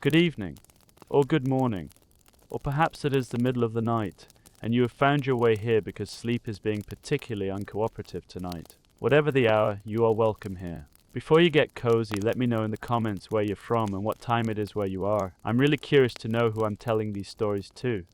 Good evening, or good morning, or perhaps it is the middle of the night, and you have found your way here because sleep is being particularly uncooperative tonight. Whatever the hour, you are welcome here. Before you get cozy, let me know in the comments where you're from and what time it is where you are. I'm really curious to know who I'm telling these stories to.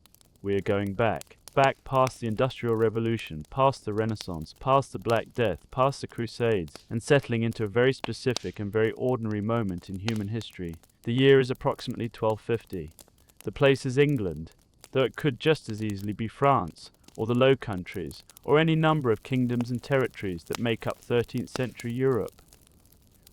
We are going back past the Industrial Revolution, past the Renaissance, past the Black Death, past the Crusades, and settling into a very specific and very ordinary moment in human history. The year is approximately 1250. The place is England, though it could just as easily be France, or the Low Countries, or any number of kingdoms and territories that make up 13th century Europe.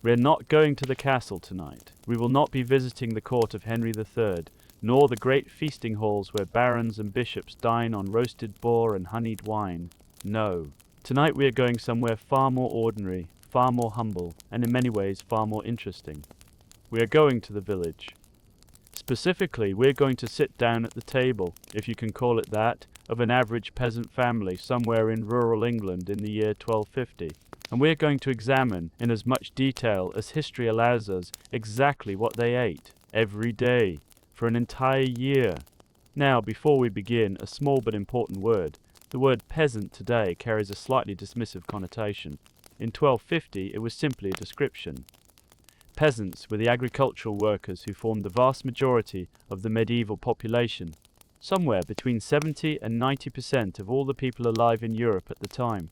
We are not going to the castle tonight. We will not be visiting the court of Henry III, nor the great feasting halls where barons and bishops dine on roasted boar and honeyed wine. No. Tonight we are going somewhere far more ordinary, far more humble, and in many ways far more interesting. We are going to the village. Specifically, we're going to sit down at the table, if you can call it that, of an average peasant family somewhere in rural England in the year 1250. And we're going to examine, in as much detail as history allows us, exactly what they ate, every day, for an entire year. Now, before we begin, a small but important word. The word peasant today carries a slightly dismissive connotation. In 1250, it was simply a description. Peasants were the agricultural workers who formed the vast majority of the medieval population, somewhere between 70 and 90% of all the people alive in Europe at the time.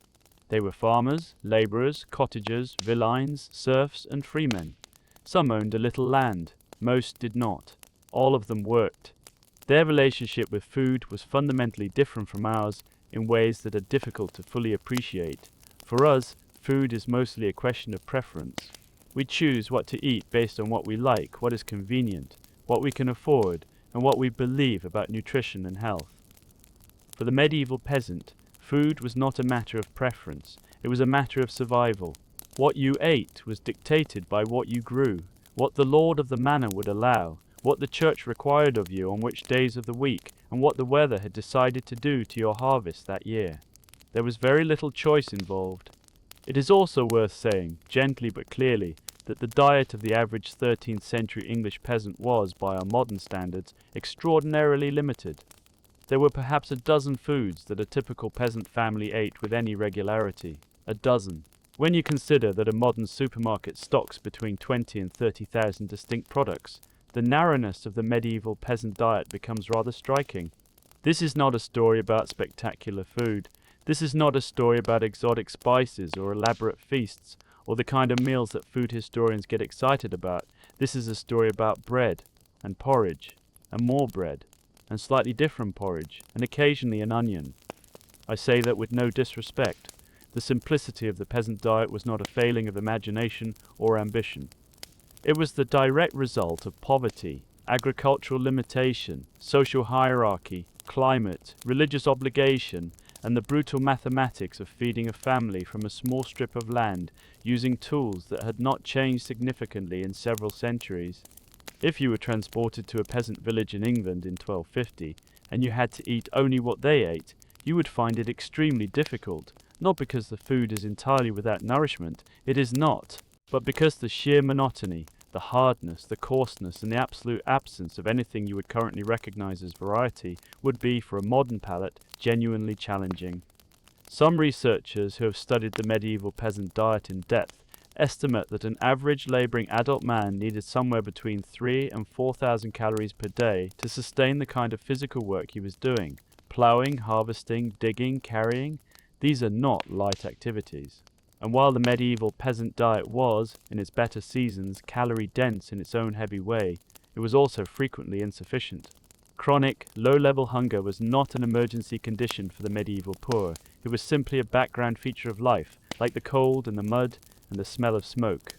They were farmers, labourers, cottagers, villeins, serfs and freemen. Some owned a little land, most did not. All of them worked. Their relationship with food was fundamentally different from ours in ways that are difficult to fully appreciate. For us, food is mostly a question of preference. We choose what to eat based on what we like, what is convenient, what we can afford, and what we believe about nutrition and health. For the medieval peasant, food was not a matter of preference, it was a matter of survival. What you ate was dictated by what you grew, what the lord of the manor would allow, what the church required of you on which days of the week, and what the weather had decided to do to your harvest that year. There was very little choice involved. It is also worth saying, gently but clearly, that the diet of the average 13th century English peasant was, by our modern standards, extraordinarily limited. There were perhaps a dozen foods that a typical peasant family ate with any regularity. A dozen. When you consider that a modern supermarket stocks between 20 and 30,000 distinct products, the narrowness of the medieval peasant diet becomes rather striking. This is not a story about spectacular food. This is not a story about exotic spices or elaborate feasts, or the kind of meals that food historians get excited about. This is a story about bread, and porridge, and more bread, and slightly different porridge, and occasionally an onion. I say that with no disrespect. The simplicity of the peasant diet was not a failing of imagination or ambition. It was the direct result of poverty, agricultural limitation, social hierarchy, climate, religious obligation, and the brutal mathematics of feeding a family from a small strip of land using tools that had not changed significantly in several centuries. If you were transported to a peasant village in England in 1250, and you had to eat only what they ate, you would find it extremely difficult, not because the food is entirely without nourishment, it is not, but because the sheer monotony, the hardness, the coarseness, and the absolute absence of anything you would currently recognize as variety would be, for a modern palate, genuinely challenging. Some researchers who have studied the medieval peasant diet in depth estimate that an average laboring adult man needed somewhere between 3,000 and 4,000 calories per day to sustain the kind of physical work he was doing. Ploughing, harvesting, digging, carrying, these are not light activities. And while the medieval peasant diet was, in its better seasons, calorie-dense in its own heavy way, it was also frequently insufficient. Chronic, low-level hunger was not an emergency condition for the medieval poor. It was simply a background feature of life, like the cold and the mud and the smell of smoke.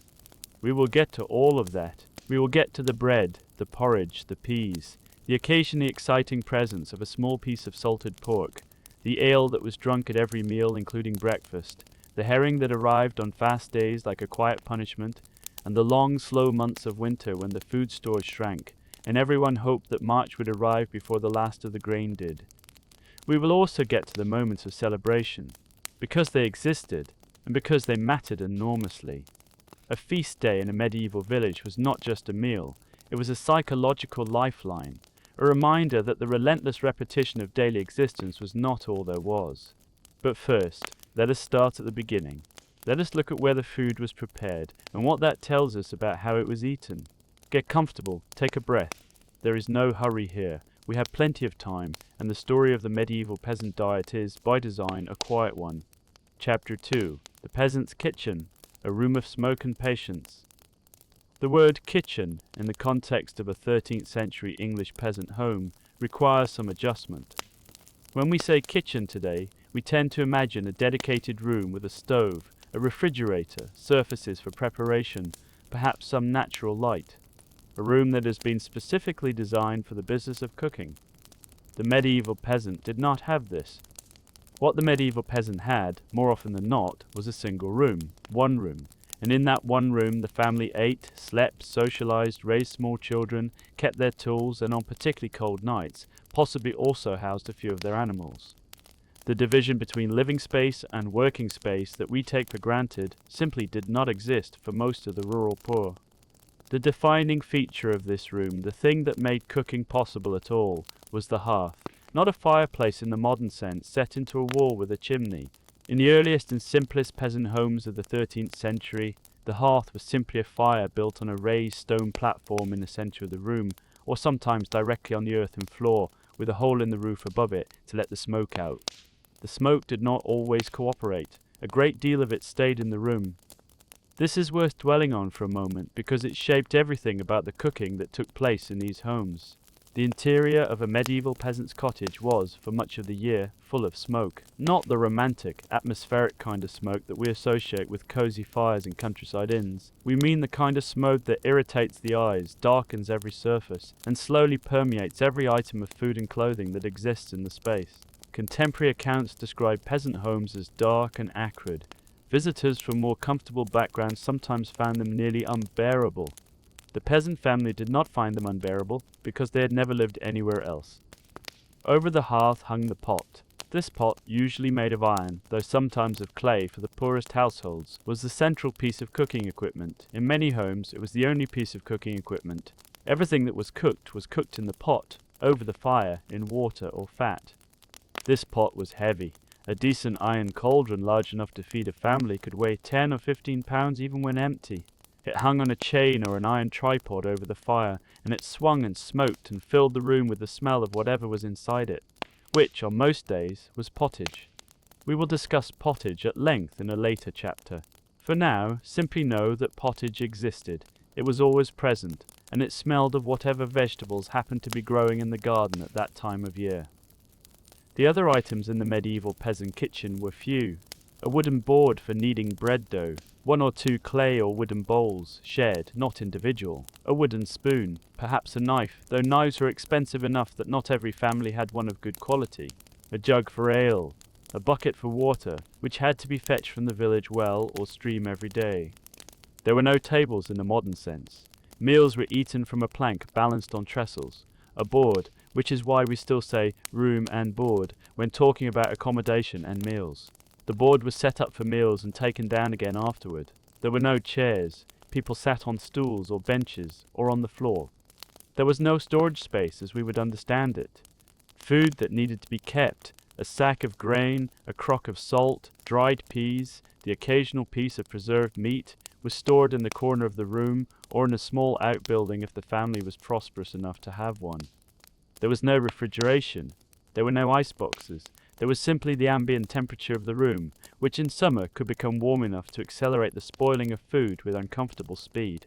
We will get to all of that. We will get to the bread, the porridge, the peas, the occasionally exciting presence of a small piece of salted pork, the ale that was drunk at every meal, including breakfast, the herring that arrived on fast days like a quiet punishment, and the long, slow months of winter when the food stores shrank, and everyone hoped that March would arrive before the last of the grain did. We will also get to the moments of celebration, because they existed, and because they mattered enormously. A feast day in a medieval village was not just a meal, It was a psychological lifeline, a reminder that the relentless repetition of daily existence was not all there was. But first, let us start at the beginning. Let us look at where the food was prepared and what that tells us about how it was eaten. Get comfortable, take a breath. There is no hurry here. We have plenty of time, and the story of the medieval peasant diet is, by design, a quiet one. Chapter 2. The Peasant's Kitchen, a room of smoke and patience. The word kitchen, in the context of a 13th century English peasant home, requires some adjustment. When we say kitchen today, we tend to imagine a dedicated room with a stove, a refrigerator, surfaces for preparation, perhaps some natural light. A room that has been specifically designed for the business of cooking. The medieval peasant did not have this. What the medieval peasant had, more often than not, was a single room, one room, and in that one room the family ate, slept, socialized, raised small children, kept their tools, and on particularly cold nights, possibly also housed a few of their animals. The division between living space and working space that we take for granted simply did not exist for most of the rural poor. The defining feature of this room, the thing that made cooking possible at all, was the hearth, not a fireplace in the modern sense set into a wall with a chimney. In the earliest and simplest peasant homes of the 13th century, the hearth was simply a fire built on a raised stone platform in the centre of the room, or sometimes directly on the earthen floor, with a hole in the roof above it to let the smoke out. The smoke did not always cooperate. A great deal of it stayed in the room. This is worth dwelling on for a moment because it shaped everything about the cooking that took place in these homes. The interior of a medieval peasant's cottage was, for much of the year, full of smoke. Not the romantic, atmospheric kind of smoke that we associate with cosy fires in countryside inns. We mean the kind of smoke that irritates the eyes, darkens every surface, and slowly permeates every item of food and clothing that exists in the space. Contemporary accounts describe peasant homes as dark and acrid. Visitors from more comfortable backgrounds sometimes found them nearly unbearable. The peasant family did not find them unbearable because they had never lived anywhere else. Over the hearth hung the pot. This pot, usually made of iron, though sometimes of clay for the poorest households, was the central piece of cooking equipment. In many homes, it was the only piece of cooking equipment. Everything that was cooked in the pot, over the fire, in water or fat. This pot was heavy. A decent iron cauldron large enough to feed a family could weigh 10 or 15 pounds even when empty. It hung on a chain or an iron tripod over the fire, and it swung and smoked and filled the room with the smell of whatever was inside it, which, on most days, was pottage. We will discuss pottage at length in a later chapter. For now, simply know that pottage existed. It was always present, and it smelled of whatever vegetables happened to be growing in the garden at that time of year. The other items in the medieval peasant kitchen were few. A wooden board for kneading bread dough, one or two clay or wooden bowls, shared, not individual, a wooden spoon, perhaps a knife, though knives were expensive enough that not every family had one of good quality, a jug for ale, a bucket for water, which had to be fetched from the village well or stream every day. There were no tables in the modern sense. Meals were eaten from a plank balanced on trestles, a board, which is why we still say room and board when talking about accommodation and meals. The board was set up for meals and taken down again afterward. There were no chairs. People sat on stools or benches or on the floor. There was no storage space as we would understand it. Food that needed to be kept, a sack of grain, a crock of salt, dried peas, the occasional piece of preserved meat, was stored in the corner of the room or in a small outbuilding if the family was prosperous enough to have one. There was no refrigeration. There were no ice boxes. There was simply the ambient temperature of the room, which in summer could become warm enough to accelerate the spoiling of food with uncomfortable speed.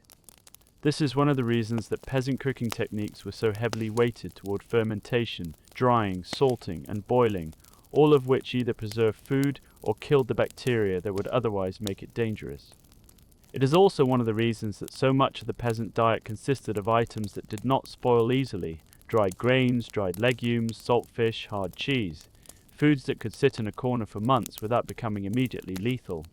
This is one of the reasons that peasant cooking techniques were so heavily weighted toward fermentation, drying, salting, and boiling, all of which either preserved food or killed the bacteria that would otherwise make it dangerous. It is also one of the reasons that so much of the peasant diet consisted of items that did not spoil easily: dried grains, dried legumes, salt fish, hard cheese, foods that could sit in a corner for months without becoming immediately lethal.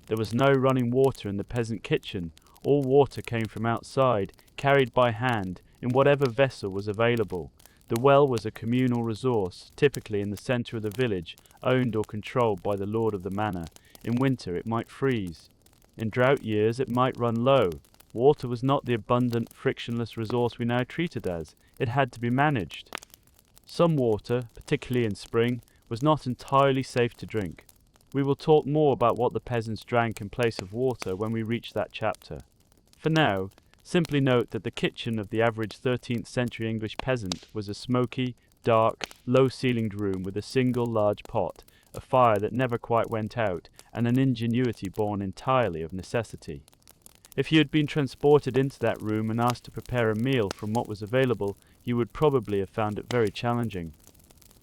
There was no running water in the peasant kitchen. All water came from outside, carried by hand, in whatever vessel was available. The well was a communal resource, typically in the centre of the village, owned or controlled by the lord of the manor. In winter it might freeze. In drought years it might run low. Water was not the abundant, frictionless resource we now treat it as. It had to be managed. Some water, particularly in spring, was not entirely safe to drink. We will talk more about what the peasants drank in place of water when we reach that chapter. For now, simply note that the kitchen of the average 13th century English peasant was a smoky, dark, low-ceilinged room with a single large pot, a fire that never quite went out, and an ingenuity born entirely of necessity. If you had been transported into that room and asked to prepare a meal from what was available, you would probably have found it very challenging.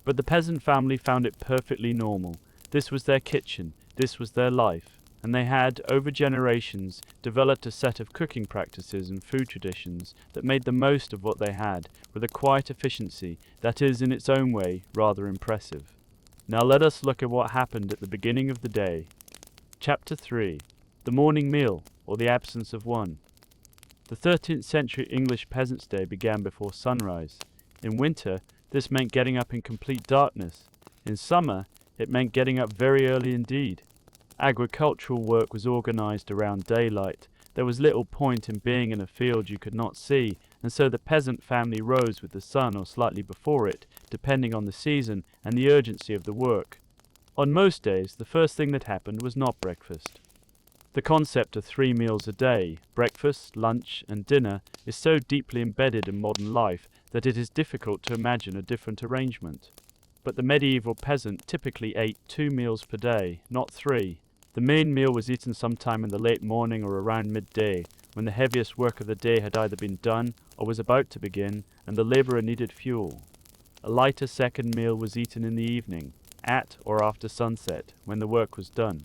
But the peasant family found it perfectly normal. This was their kitchen, this was their life, and they had, over generations, developed a set of cooking practices and food traditions that made the most of what they had, with a quiet efficiency that is, in its own way, rather impressive. Now let us look at what happened at the beginning of the day. Chapter 3. The morning meal, or the absence of one. The 13th century English peasant's day began before sunrise. In winter, this meant getting up in complete darkness. In summer, it meant getting up very early indeed. Agricultural work was organized around daylight. There was little point in being in a field you could not see, and so the peasant family rose with the sun or slightly before it, depending on the season and the urgency of the work. On most days, the first thing that happened was not breakfast. The concept of 3 meals a day, breakfast, lunch, and dinner, is so deeply embedded in modern life that it is difficult to imagine a different arrangement. But the medieval peasant typically ate 2 meals per day, not 3. The main meal was eaten sometime in the late morning or around midday, when the heaviest work of the day had either been done or was about to begin, and the labourer needed fuel. A lighter second meal was eaten in the evening, at or after sunset, when the work was done.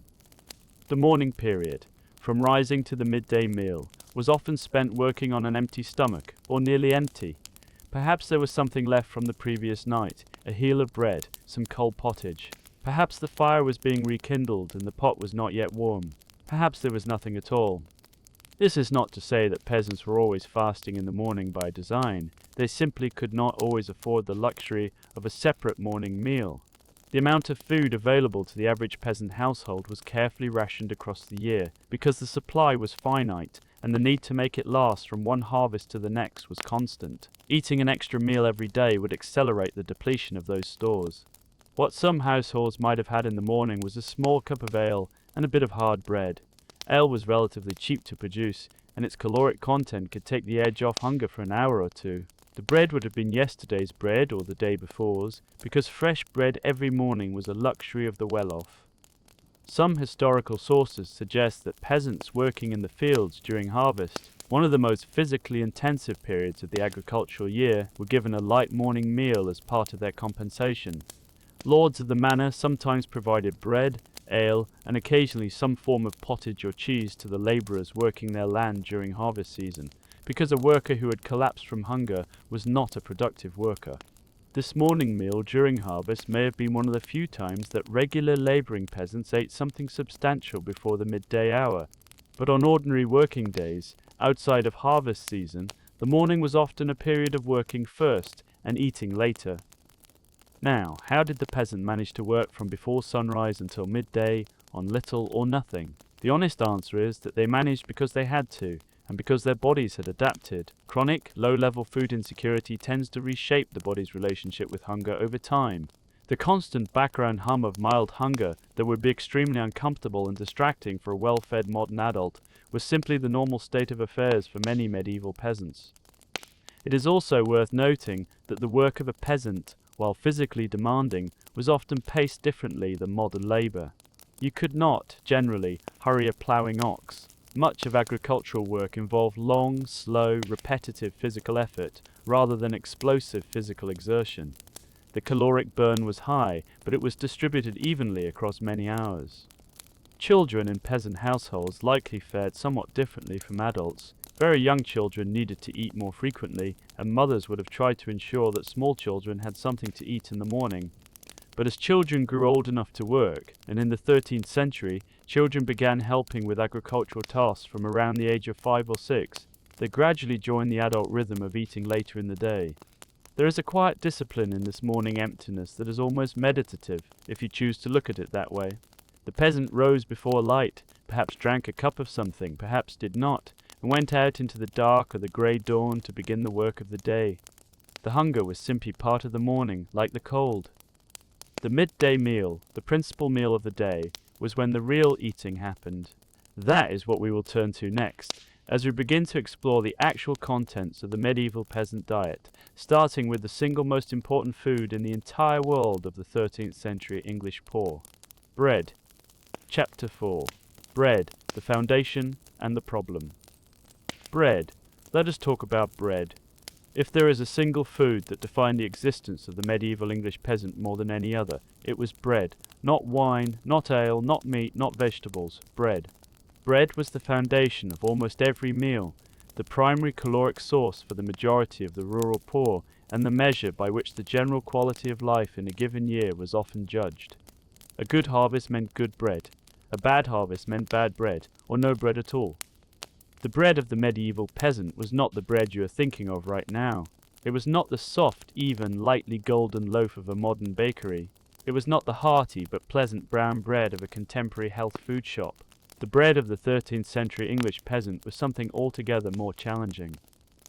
The morning period, from rising to the midday meal, was often spent working on an empty stomach, or nearly empty. Perhaps there was something left from the previous night, a heel of bread, some cold pottage. Perhaps the fire was being rekindled and the pot was not yet warm. Perhaps there was nothing at all. This is not to say that peasants were always fasting in the morning by design. They simply could not always afford the luxury of a separate morning meal. The amount of food available to the average peasant household was carefully rationed across the year, because the supply was finite and the need to make it last from one harvest to the next was constant. Eating an extra meal every day would accelerate the depletion of those stores. What some households might have had in the morning was a small cup of ale and a bit of hard bread. Ale was relatively cheap to produce, and its caloric content could take the edge off hunger for an hour or two. The bread would have been yesterday's bread or the day before's, because fresh bread every morning was a luxury of the well-off. Some historical sources suggest that peasants working in the fields during harvest, one of the most physically intensive periods of the agricultural year, were given a light morning meal as part of their compensation. Lords of the manor sometimes provided bread, ale, and occasionally some form of pottage or cheese to the labourers working their land during harvest season, because a worker who had collapsed from hunger was not a productive worker. This morning meal during harvest may have been one of the few times that regular labouring peasants ate something substantial before the midday hour. But on ordinary working days, outside of harvest season, the morning was often a period of working first and eating later. Now, how did the peasant manage to work from before sunrise until midday on little or nothing? The honest answer is that they managed because they had to, and because their bodies had adapted. Chronic, low-level food insecurity tends to reshape the body's relationship with hunger over time. The constant background hum of mild hunger that would be extremely uncomfortable and distracting for a well-fed modern adult was simply the normal state of affairs for many medieval peasants. It is also worth noting that the work of a peasant, while physically demanding, was often paced differently than modern labour. You could not, generally, hurry a ploughing ox. Much of agricultural work involved long, slow, repetitive physical effort rather than explosive physical exertion. The caloric burn was high, but it was distributed evenly across many hours. Children in peasant households likely fared somewhat differently from adults. Very young children needed to eat more frequently, and mothers would have tried to ensure that small children had something to eat in the morning. But as children grew old enough to work, and in the 13th century, children began helping with agricultural tasks from around the age of 5 or 6, they gradually joined the adult rhythm of eating later in the day. There is a quiet discipline in this morning emptiness that is almost meditative, if you choose to look at it that way. The peasant rose before light, perhaps drank a cup of something, perhaps did not, and went out into the dark or the grey dawn to begin the work of the day. The hunger was simply part of the morning, like the cold. The midday meal, the principal meal of the day, was when the real eating happened. That is what we will turn to next, as we begin to explore the actual contents of the medieval peasant diet, starting with the single most important food in the entire world of the 13th century English poor: bread. Chapter 4. Bread, the foundation and the problem. Bread. Let us talk about bread. If there is a single food that defined the existence of the medieval English peasant more than any other, it was bread. Not wine, not ale, not meat, not vegetables. Bread. Bread was the foundation of almost every meal, the primary caloric source for the majority of the rural poor, and the measure by which the general quality of life in a given year was often judged. A good harvest meant good bread. A bad harvest meant bad bread, or no bread at all. The bread of the medieval peasant was not the bread you are thinking of right now. It was not the soft, even, lightly golden loaf of a modern bakery. It was not the hearty but pleasant brown bread of a contemporary health food shop. The bread of the 13th century English peasant was something altogether more challenging.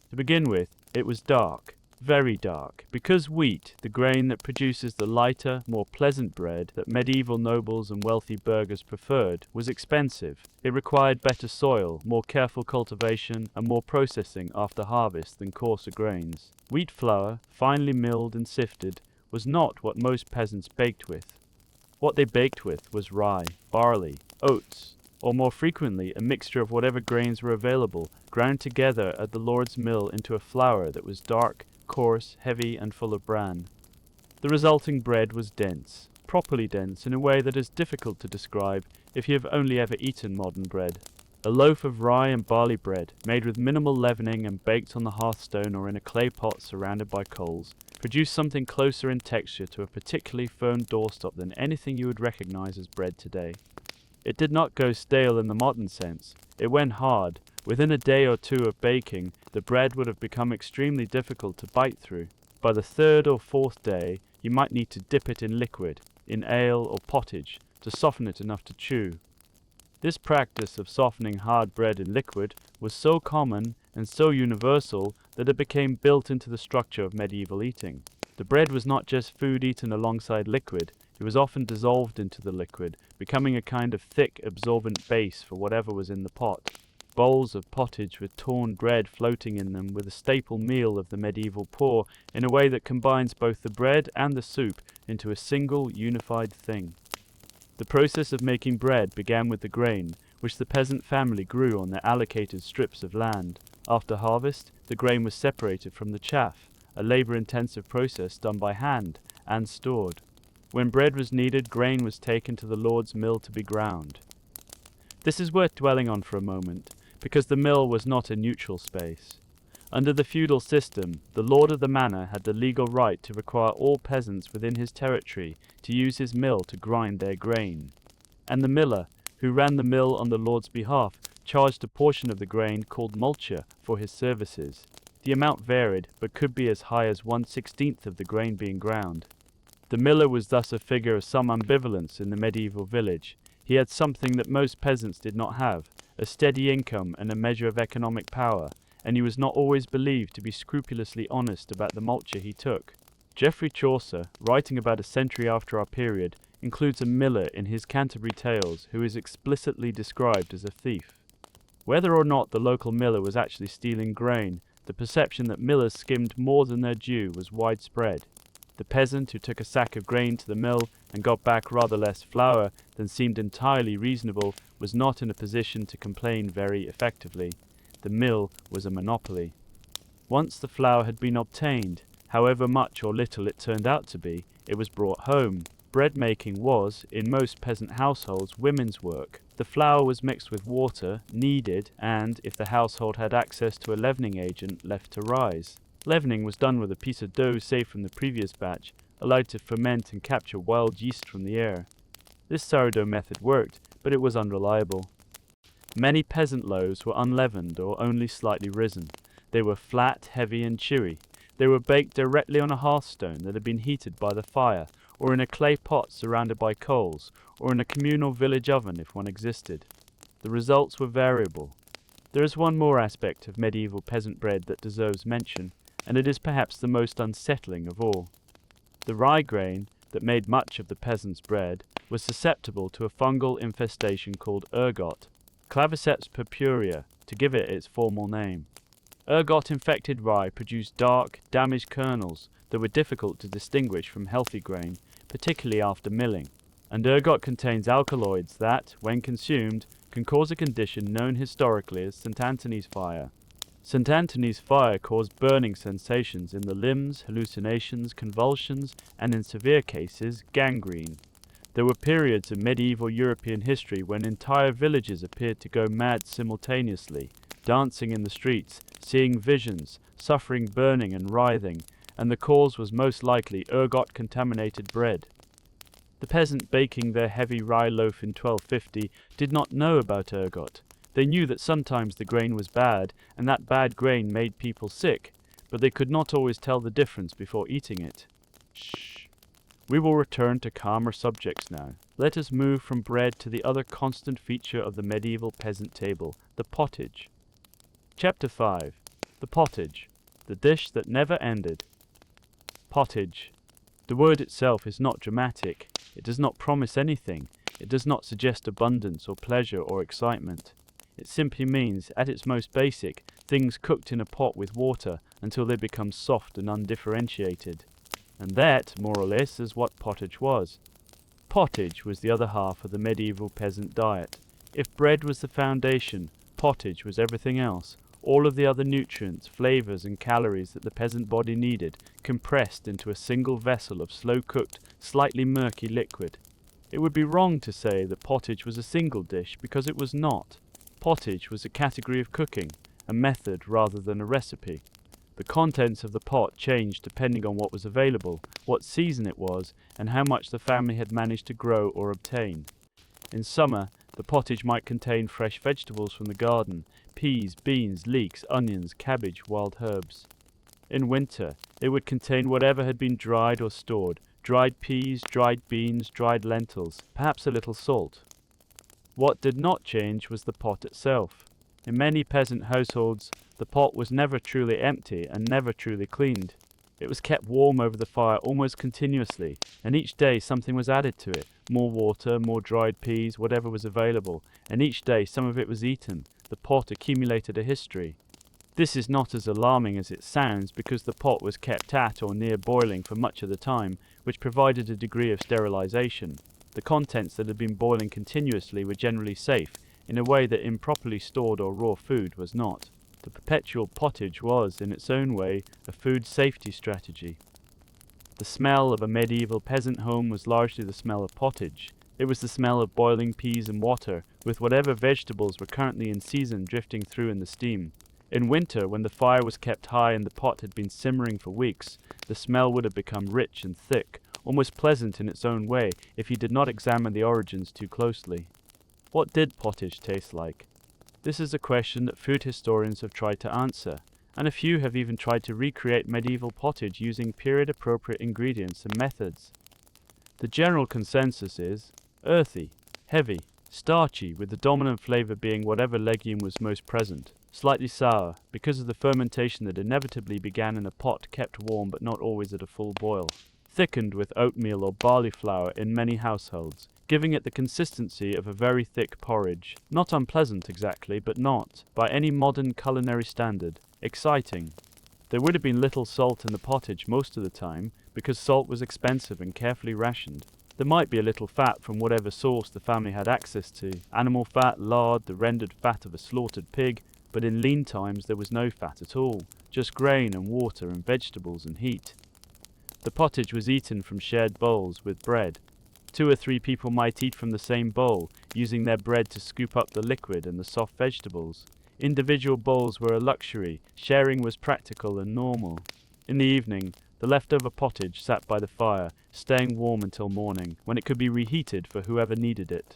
To begin with, it was dark. Very dark, because wheat, the grain that produces the lighter, more pleasant bread that medieval nobles and wealthy burghers preferred, was expensive. It required better soil, more careful cultivation, and more processing after harvest than coarser grains. Wheat flour, finely milled and sifted, was not what most peasants baked with. What they baked with was rye, barley, oats, or more frequently a mixture of whatever grains were available, ground together at the Lord's mill into a flour that was dark, coarse, heavy, and full of bran. The resulting bread was dense, properly dense in a way that is difficult to describe if you have only ever eaten modern bread. A loaf of rye and barley bread, made with minimal leavening and baked on the hearthstone or in a clay pot surrounded by coals, produced something closer in texture to a particularly firm doorstop than anything you would recognize as bread today. It did not go stale in the modern sense. It went hard. Within a day or two of baking, the bread would have become extremely difficult to bite through. By the third or fourth day, you might need to dip it in liquid, in ale or pottage, to soften it enough to chew. This practice of softening hard bread in liquid was so common and so universal that it became built into the structure of medieval eating. The bread was not just food eaten alongside liquid, it was often dissolved into the liquid, becoming a kind of thick, absorbent base for whatever was in the pot. Bowls of pottage with torn bread floating in them were the staple meal of the medieval poor in a way that combines both the bread and the soup into a single, unified thing. The process of making bread began with the grain, which the peasant family grew on their allocated strips of land. After harvest, the grain was separated from the chaff, a labor-intensive process done by hand and stored. When bread was needed, grain was taken to the Lord's mill to be ground. This is worth dwelling on for a moment, because the mill was not a neutral space. Under the feudal system, the lord of the manor had the legal right to require all peasants within his territory to use his mill to grind their grain. And the miller, who ran the mill on the lord's behalf, charged a portion of the grain called multure for his services. The amount varied, but could be as high as 1/16 of the grain being ground. The miller was thus a figure of some ambivalence in the medieval village. He had something that most peasants did not have, a steady income and a measure of economic power, and he was not always believed to be scrupulously honest about the multure he took. Geoffrey Chaucer, writing about a century after our period, includes a miller in his Canterbury Tales who is explicitly described as a thief. Whether or not the local miller was actually stealing grain, the perception that millers skimmed more than their due was widespread. The peasant who took a sack of grain to the mill and got back rather less flour than seemed entirely reasonable was not in a position to complain very effectively. The mill was a monopoly. Once the flour had been obtained, however much or little it turned out to be, it was brought home. Bread making was, in most peasant households, women's work. The flour was mixed with water, kneaded, and, if the household had access to a leavening agent, left to rise. Leavening was done with a piece of dough saved from the previous batch, allowed to ferment and capture wild yeast from the air. This sourdough method worked, but it was unreliable. Many peasant loaves were unleavened or only slightly risen. They were flat, heavy, and chewy. They were baked directly on a hearthstone that had been heated by the fire, or in a clay pot surrounded by coals, or in a communal village oven if one existed. The results were variable. There is one more aspect of medieval peasant bread that deserves mention, and it is perhaps the most unsettling of all. The rye grain that made much of the peasant's bread was susceptible to a fungal infestation called ergot, Claviceps purpurea, to give it its formal name. Ergot-infected rye produced dark, damaged kernels that were difficult to distinguish from healthy grain, particularly after milling. And ergot contains alkaloids that, when consumed, can cause a condition known historically as St. Anthony's fire. St. Anthony's fire caused burning sensations in the limbs, hallucinations, convulsions, and in severe cases, gangrene. There were periods in medieval European history when entire villages appeared to go mad simultaneously, dancing in the streets, seeing visions, suffering burning and writhing, and the cause was most likely ergot-contaminated bread. The peasant baking their heavy rye loaf in 1250 did not know about ergot. They knew that sometimes the grain was bad, and that bad grain made people sick, but they could not always tell the difference before eating it. Shh. We will return to calmer subjects now. Let us move from bread to the other constant feature of the medieval peasant table, the pottage. Chapter 5. The pottage, the dish that never ended. Pottage. The word itself is not dramatic. It does not promise anything. It does not suggest abundance or pleasure or excitement. It simply means, at its most basic, things cooked in a pot with water until they become soft and undifferentiated. And that, more or less, is what pottage was. Pottage was the other half of the medieval peasant diet. If bread was the foundation, pottage was everything else. All of the other nutrients, flavors, and calories that the peasant body needed, compressed into a single vessel of slow-cooked, slightly murky liquid. It would be wrong to say that pottage was a single dish, because it was not. Pottage was a category of cooking, a method rather than a recipe. The contents of the pot changed depending on what was available, what season it was, and how much the family had managed to grow or obtain. In summer, the pottage might contain fresh vegetables from the garden, peas, beans, leeks, onions, cabbage, wild herbs. In winter, it would contain whatever had been dried or stored, dried peas, dried beans, dried lentils, perhaps a little salt. What did not change was the pot itself. In many peasant households, the pot was never truly empty and never truly cleaned. It was kept warm over the fire almost continuously, and each day something was added to it, more water, more dried peas, whatever was available, and each day some of it was eaten. The pot accumulated a history. This is not as alarming as it sounds because the pot was kept at or near boiling for much of the time, which provided a degree of sterilization. The contents that had been boiling continuously were generally safe, in a way that improperly stored or raw food was not. The perpetual pottage was, in its own way, a food safety strategy. The smell of a medieval peasant home was largely the smell of pottage. It was the smell of boiling peas and water, with whatever vegetables were currently in season drifting through in the steam. In winter, when the fire was kept high and the pot had been simmering for weeks, the smell would have become rich and thick, almost pleasant in its own way if you did not examine the origins too closely. What did pottage taste like? This is a question that food historians have tried to answer, and a few have even tried to recreate medieval pottage using period-appropriate ingredients and methods. The general consensus is earthy, heavy, starchy, with the dominant flavor being whatever legume was most present, slightly sour, because of the fermentation that inevitably began in a pot kept warm but not always at a full boil, thickened with oatmeal or barley flour in many households, giving it the consistency of a very thick porridge, not unpleasant exactly, but not, by any modern culinary standard, exciting. There would have been little salt in the pottage most of the time, because salt was expensive and carefully rationed. There might be a little fat from whatever source the family had access to, animal fat, lard, the rendered fat of a slaughtered pig, but in lean times there was no fat at all, just grain and water and vegetables and heat. The pottage was eaten from shared bowls with bread. 2 or 3 people might eat from the same bowl, using their bread to scoop up the liquid and the soft vegetables. Individual bowls were a luxury, sharing was practical and normal. In the evening, the leftover pottage sat by the fire, staying warm until morning, when it could be reheated for whoever needed it.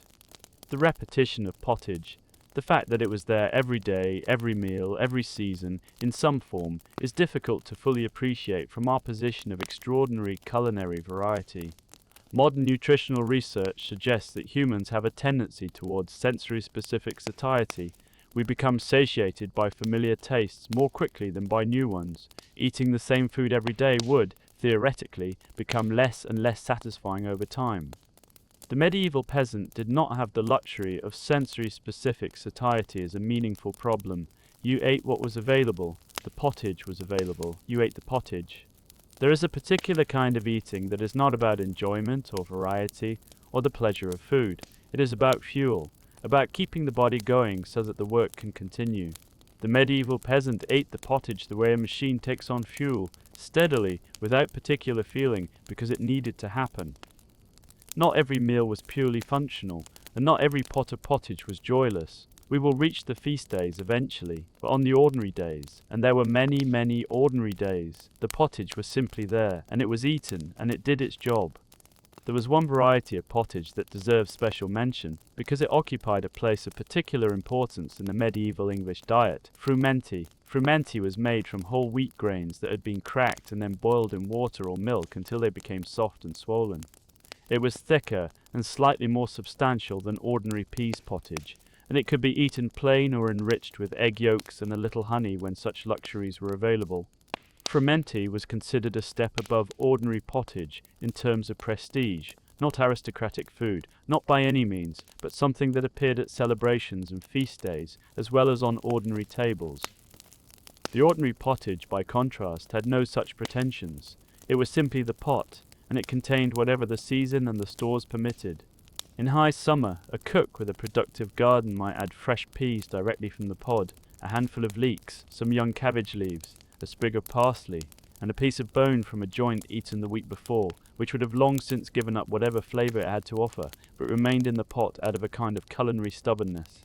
The repetition of pottage, the fact that it was there every day, every meal, every season, in some form, is difficult to fully appreciate from our position of extraordinary culinary variety. Modern nutritional research suggests that humans have a tendency towards sensory-specific satiety, We become satiated by familiar tastes more quickly than by new ones. Eating the same food every day would, theoretically, become less and less satisfying over time. The medieval peasant did not have the luxury of sensory-specific satiety as a meaningful problem. You ate what was available. The pottage was available. You ate the pottage. There is a particular kind of eating that is not about enjoyment or variety or the pleasure of food. It is about fuel, about keeping the body going so that the work can continue. The medieval peasant ate the pottage the way a machine takes on fuel, steadily, without particular feeling, because it needed to happen. Not every meal was purely functional, and not every pot of pottage was joyless. We will reach the feast days eventually, but on the ordinary days, and there were many, many ordinary days, the pottage was simply there, and it was eaten, and it did its job. There was one variety of pottage that deserves special mention, because it occupied a place of particular importance in the medieval English diet: frumenti. Frumenti was made from whole wheat grains that had been cracked and then boiled in water or milk until they became soft and swollen. It was thicker and slightly more substantial than ordinary peas pottage, and it could be eaten plain or enriched with egg yolks and a little honey when such luxuries were available. Frumenti was considered a step above ordinary pottage in terms of prestige, not aristocratic food, not by any means, but something that appeared at celebrations and feast days, as well as on ordinary tables. The ordinary pottage, by contrast, had no such pretensions. It was simply the pot, and it contained whatever the season and the stores permitted. In high summer, a cook with a productive garden might add fresh peas directly from the pod, a handful of leeks, some young cabbage leaves, a sprig of parsley, and a piece of bone from a joint eaten the week before, which would have long since given up whatever flavour it had to offer, but remained in the pot out of a kind of culinary stubbornness.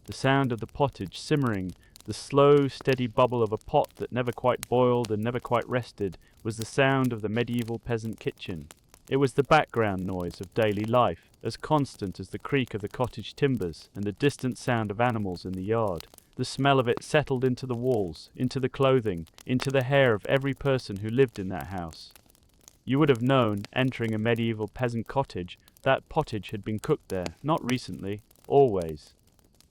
The sound of the pottage simmering, the slow, steady bubble of a pot that never quite boiled and never quite rested, was the sound of the medieval peasant kitchen. It was the background noise of daily life, as constant as the creak of the cottage timbers and the distant sound of animals in the yard. The smell of it settled into the walls, into the clothing, into the hair of every person who lived in that house. You would have known, entering a medieval peasant cottage, that pottage had been cooked there, not recently, always.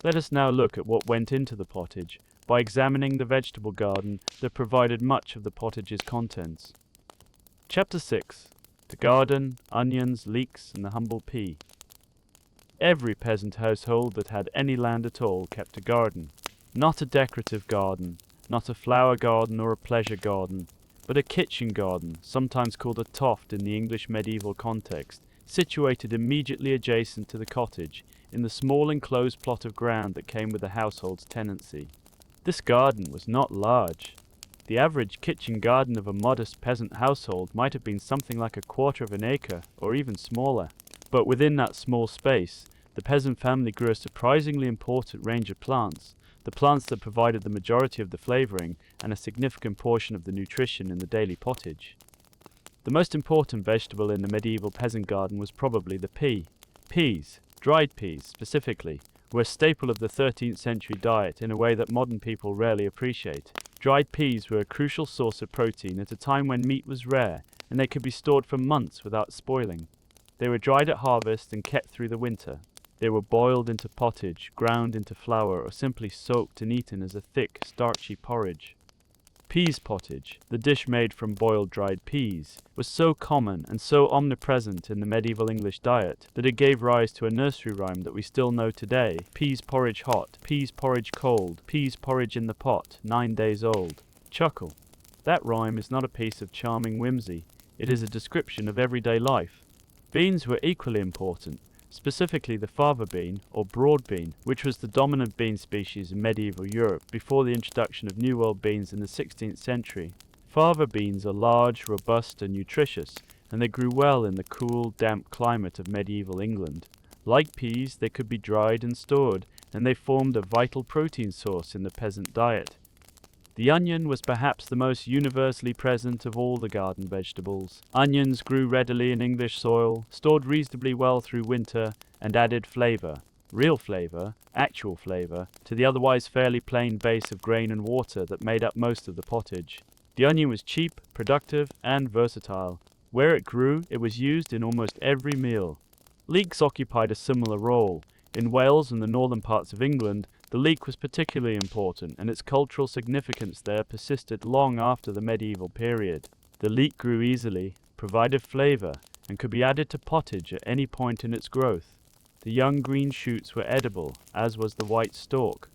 Let us now look at what went into the pottage, by examining the vegetable garden that provided much of the pottage's contents. Chapter 6. The garden, onions, leeks, and the humble pea. Every peasant household that had any land at all kept a garden. Not a decorative garden, not a flower garden or a pleasure garden, but a kitchen garden, sometimes called a toft in the English medieval context, situated immediately adjacent to the cottage, in the small enclosed plot of ground that came with the household's tenancy. This garden was not large. The average kitchen garden of a modest peasant household might have been something like a quarter of an acre, or even smaller. But within that small space, the peasant family grew a surprisingly important range of plants, the plants that provided the majority of the flavouring and a significant portion of the nutrition in the daily pottage. The most important vegetable in the medieval peasant garden was probably the pea. Peas, dried peas specifically, were a staple of the 13th century diet in a way that modern people rarely appreciate. Dried peas were a crucial source of protein at a time when meat was rare, and they could be stored for months without spoiling. They were dried at harvest and kept through the winter. They were boiled into pottage, ground into flour, or simply soaked and eaten as a thick, starchy porridge. Peas pottage, the dish made from boiled dried peas, was so common and so omnipresent in the medieval English diet that it gave rise to a nursery rhyme that we still know today: peas porridge hot, peas porridge cold, peas porridge in the pot, 9 days old. Chuckle. That rhyme is not a piece of charming whimsy. It is a description of everyday life. Beans were equally important, specifically the fava bean, or broad bean, which was the dominant bean species in medieval Europe before the introduction of New World beans in the 16th century. Fava beans are large, robust, and nutritious, and they grew well in the cool, damp climate of medieval England. Like peas, they could be dried and stored, and they formed a vital protein source in the peasant diet. The onion was perhaps the most universally present of all the garden vegetables. Onions grew readily in English soil, stored reasonably well through winter, and added flavour, real flavour, actual flavour, to the otherwise fairly plain base of grain and water that made up most of the pottage. The onion was cheap, productive, and versatile. Where it grew, it was used in almost every meal. Leeks occupied a similar role. In Wales and the northern parts of England, The leek was particularly important, and its cultural significance there persisted long after the medieval period. The leek grew easily, provided flavor, and could be added to pottage at any point in its growth. The young green shoots were edible, as was the white stalk.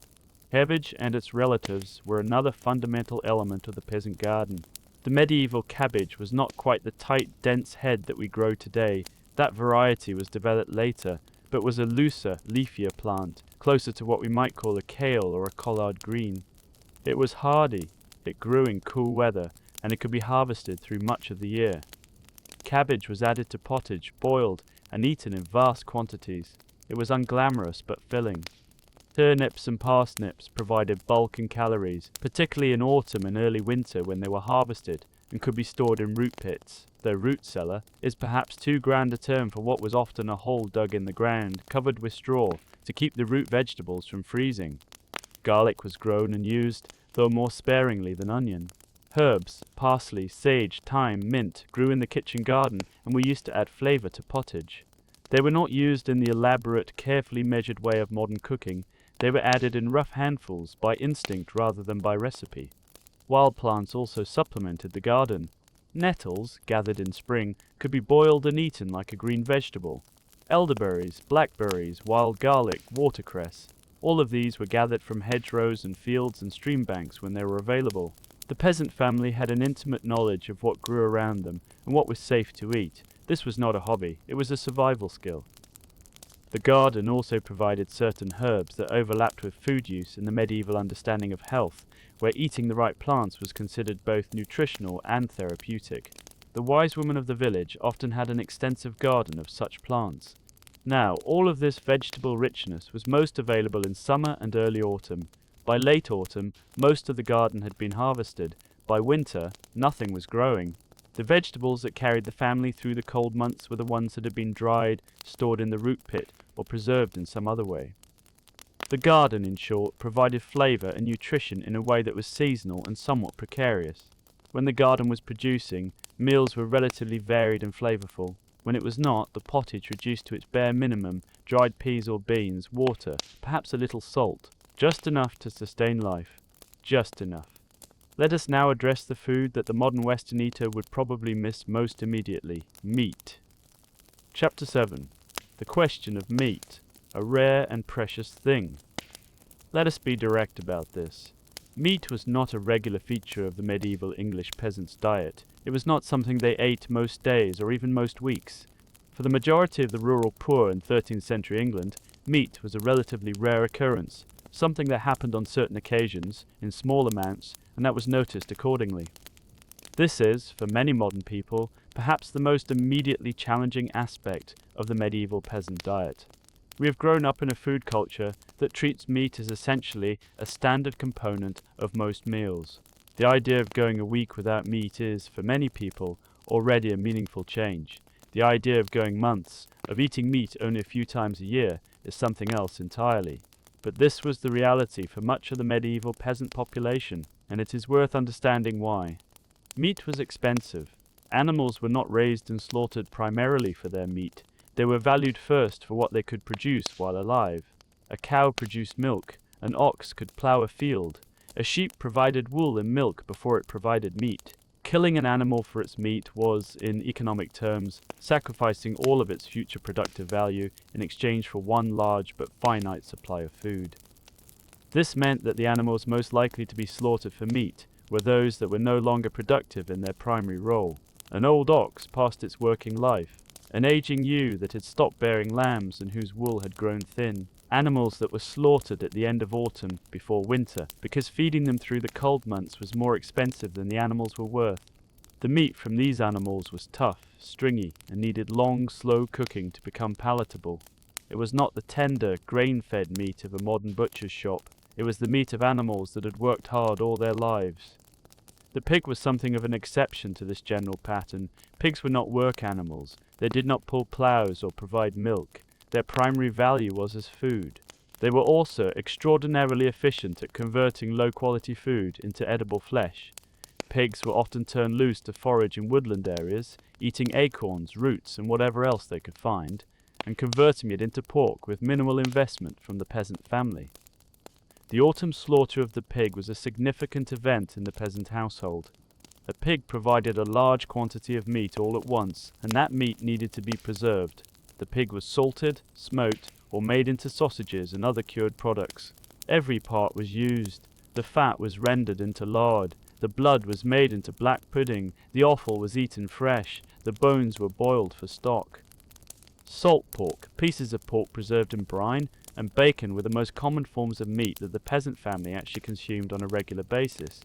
Cabbage and its relatives were another fundamental element of the peasant garden. The medieval cabbage was not quite the tight, dense head that we grow today. That variety was developed later, but was a looser, leafier plant, closer to what we might call a kale or a collard green. It was hardy, it grew in cool weather, and it could be harvested through much of the year. Cabbage was added to pottage, boiled, and eaten in vast quantities. It was unglamorous but filling. Turnips and parsnips provided bulk and calories, particularly in autumn and early winter when they were harvested, and could be stored in root pits, though root cellar is perhaps too grand a term for what was often a hole dug in the ground, covered with straw, to keep the root vegetables from freezing. Garlic was grown and used, though more sparingly than onion. Herbs, parsley, sage, thyme, mint grew in the kitchen garden and were used to add flavor to pottage. They were not used in the elaborate, carefully measured way of modern cooking. They were added in rough handfuls, by instinct rather than by recipe. Wild plants also supplemented the garden. Nettles, gathered in spring, could be boiled and eaten like a green vegetable. Elderberries, blackberries, wild garlic, watercress, all of these were gathered from hedgerows and fields and stream banks when they were available. The peasant family had an intimate knowledge of what grew around them and what was safe to eat. This was not a hobby, it was a survival skill. The garden also provided certain herbs that overlapped with food use in the medieval understanding of health, where eating the right plants was considered both nutritional and therapeutic. The wise women of the village often had an extensive garden of such plants. Now, all of this vegetable richness was most available in summer and early autumn. By late autumn, most of the garden had been harvested. By winter, nothing was growing. The vegetables that carried the family through the cold months were the ones that had been dried, stored in the root pit, or preserved in some other way. The garden, in short, provided flavour and nutrition in a way that was seasonal and somewhat precarious. When the garden was producing, meals were relatively varied and flavourful. When it was not, the pottage reduced to its bare minimum, dried peas or beans, water, perhaps a little salt, just enough to sustain life. Just enough. Let us now address the food that the modern Western eater would probably miss most immediately: meat. Chapter 7. The question of meat, a rare and precious thing. Let us be direct about this. Meat was not a regular feature of the medieval English peasant's diet. It was not something they ate most days or even most weeks. For the majority of the rural poor in 13th century England, meat was a relatively rare occurrence, something that happened on certain occasions, in small amounts, and that was noticed accordingly. This is, for many modern people, perhaps the most immediately challenging aspect of the medieval peasant diet. We have grown up in a food culture that treats meat as essentially a standard component of most meals. The idea of going a week without meat is, for many people, already a meaningful change. The idea of going months, of eating meat only a few times a year, is something else entirely. But this was the reality for much of the medieval peasant population, and it is worth understanding why. Meat was expensive. Animals were not raised and slaughtered primarily for their meat. They were valued first for what they could produce while alive. A cow produced milk, an ox could plough a field, a sheep provided wool and milk before it provided meat. Killing an animal for its meat was, in economic terms, sacrificing all of its future productive value in exchange for one large but finite supply of food. This meant that the animals most likely to be slaughtered for meat were those that were no longer productive in their primary role. An old ox past its working life, an aging ewe that had stopped bearing lambs and whose wool had grown thin, animals that were slaughtered at the end of autumn before winter because feeding them through the cold months was more expensive than the animals were worth. The meat from these animals was tough, stringy, and needed long, slow cooking to become palatable. It was not the tender, grain-fed meat of a modern butcher's shop. It was the meat of animals that had worked hard all their lives. The pig was something of an exception to this general pattern. Pigs were not work animals. They did not pull ploughs or provide milk. Their primary value was as food. They were also extraordinarily efficient at converting low-quality food into edible flesh. Pigs were often turned loose to forage in woodland areas, eating acorns, roots, and whatever else they could find, and converting it into pork with minimal investment from the peasant family. The autumn slaughter of the pig was a significant event in the peasant household. A pig provided a large quantity of meat all at once, and that meat needed to be preserved. The pig was salted, smoked, or made into sausages and other cured products. Every part was used. The fat was rendered into lard. The blood was made into black pudding. The offal was eaten fresh. The bones were boiled for stock. Salt pork, pieces of pork preserved in brine, and bacon were the most common forms of meat that the peasant family actually consumed on a regular basis.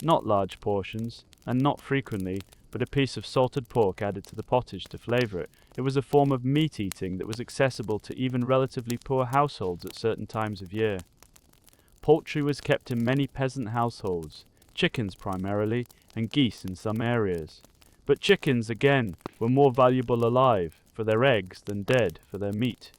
Not large portions, and not frequently, but a piece of salted pork added to the pottage to flavour it. It was a form of meat eating that was accessible to even relatively poor households at certain times of year. Poultry was kept in many peasant households, chickens primarily, and geese in some areas. But chickens, again, were more valuable alive for their eggs than dead for their meat.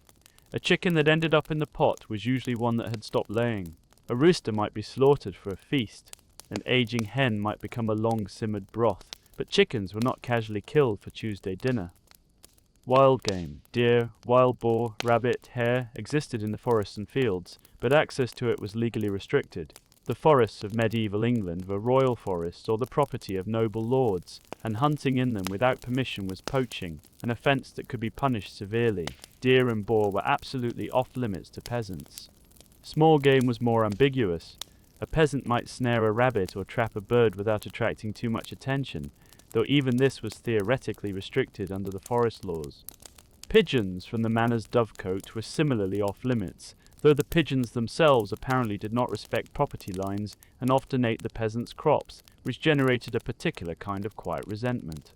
A chicken that ended up in the pot was usually one that had stopped laying. A rooster might be slaughtered for a feast. An aging hen might become a long-simmered broth, but chickens were not casually killed for Tuesday dinner. Wild game, deer, wild boar, rabbit, hare, existed in the forests and fields, but access to it was legally restricted. The forests of medieval England were royal forests or the property of noble lords, and hunting in them without permission was poaching, an offence that could be punished severely. Deer and boar were absolutely off-limits to peasants. Small game was more ambiguous. A peasant might snare a rabbit or trap a bird without attracting too much attention, though even this was theoretically restricted under the forest laws. Pigeons from the manor's dovecote were similarly off-limits, though the pigeons themselves apparently did not respect property lines and often ate the peasants' crops, which generated a particular kind of quiet resentment.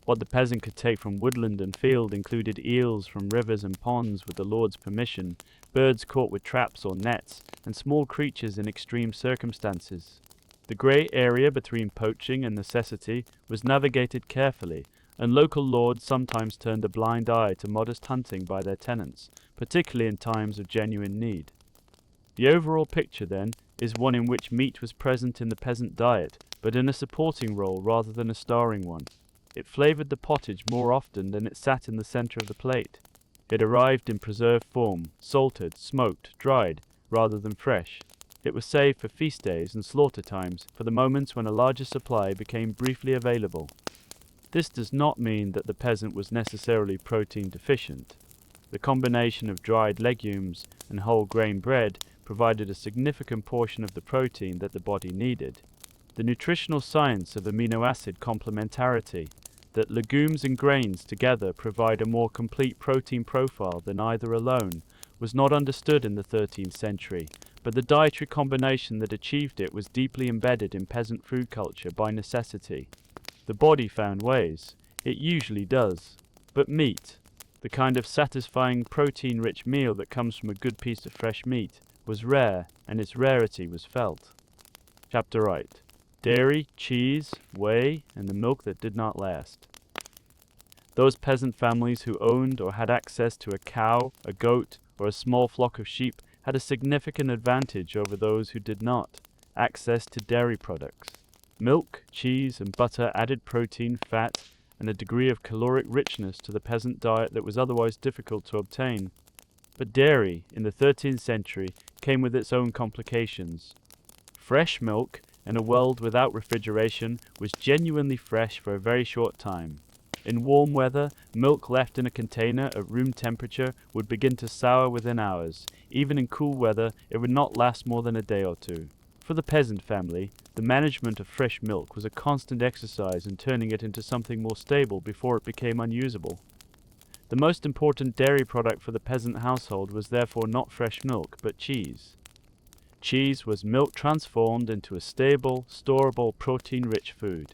What the peasant could take from woodland and field included eels from rivers and ponds with the lord's permission, birds caught with traps or nets, and small creatures in extreme circumstances. The grey area between poaching and necessity was navigated carefully, and local lords sometimes turned a blind eye to modest hunting by their tenants, particularly in times of genuine need. The overall picture, then, is one in which meat was present in the peasant diet, but in a supporting role rather than a starring one. It flavoured the pottage more often than it sat in the centre of the plate. It arrived in preserved form, salted, smoked, dried, rather than fresh. It was saved for feast days and slaughter times, for the moments when a larger supply became briefly available. This does not mean that the peasant was necessarily protein deficient. The combination of dried legumes and whole grain bread provided a significant portion of the protein that the body needed. The nutritional science of amino acid complementarity, that legumes and grains together provide a more complete protein profile than either alone, was not understood in the 13th century, but the dietary combination that achieved it was deeply embedded in peasant food culture by necessity. The body found ways. It usually does. But meat, the kind of satisfying protein-rich meal that comes from a good piece of fresh meat, was rare, and its rarity was felt. Chapter 8. Dairy, cheese, whey, and the milk that did not last. Those peasant families who owned or had access to a cow, a goat, or a small flock of sheep had a significant advantage over those who did not: access to dairy products. Milk, cheese, and butter added protein, fat, and a degree of caloric richness to the peasant diet that was otherwise difficult to obtain. But dairy, in the 13th century, came with its own complications. Fresh milk, in a world without refrigeration, was genuinely fresh for a very short time. In warm weather, milk left in a container at room temperature would begin to sour within hours. Even in cool weather, it would not last more than a day or two. For the peasant family, the management of fresh milk was a constant exercise in turning it into something more stable before it became unusable. The most important dairy product for the peasant household was therefore not fresh milk, but cheese. Cheese was milk transformed into a stable, storable, protein-rich food.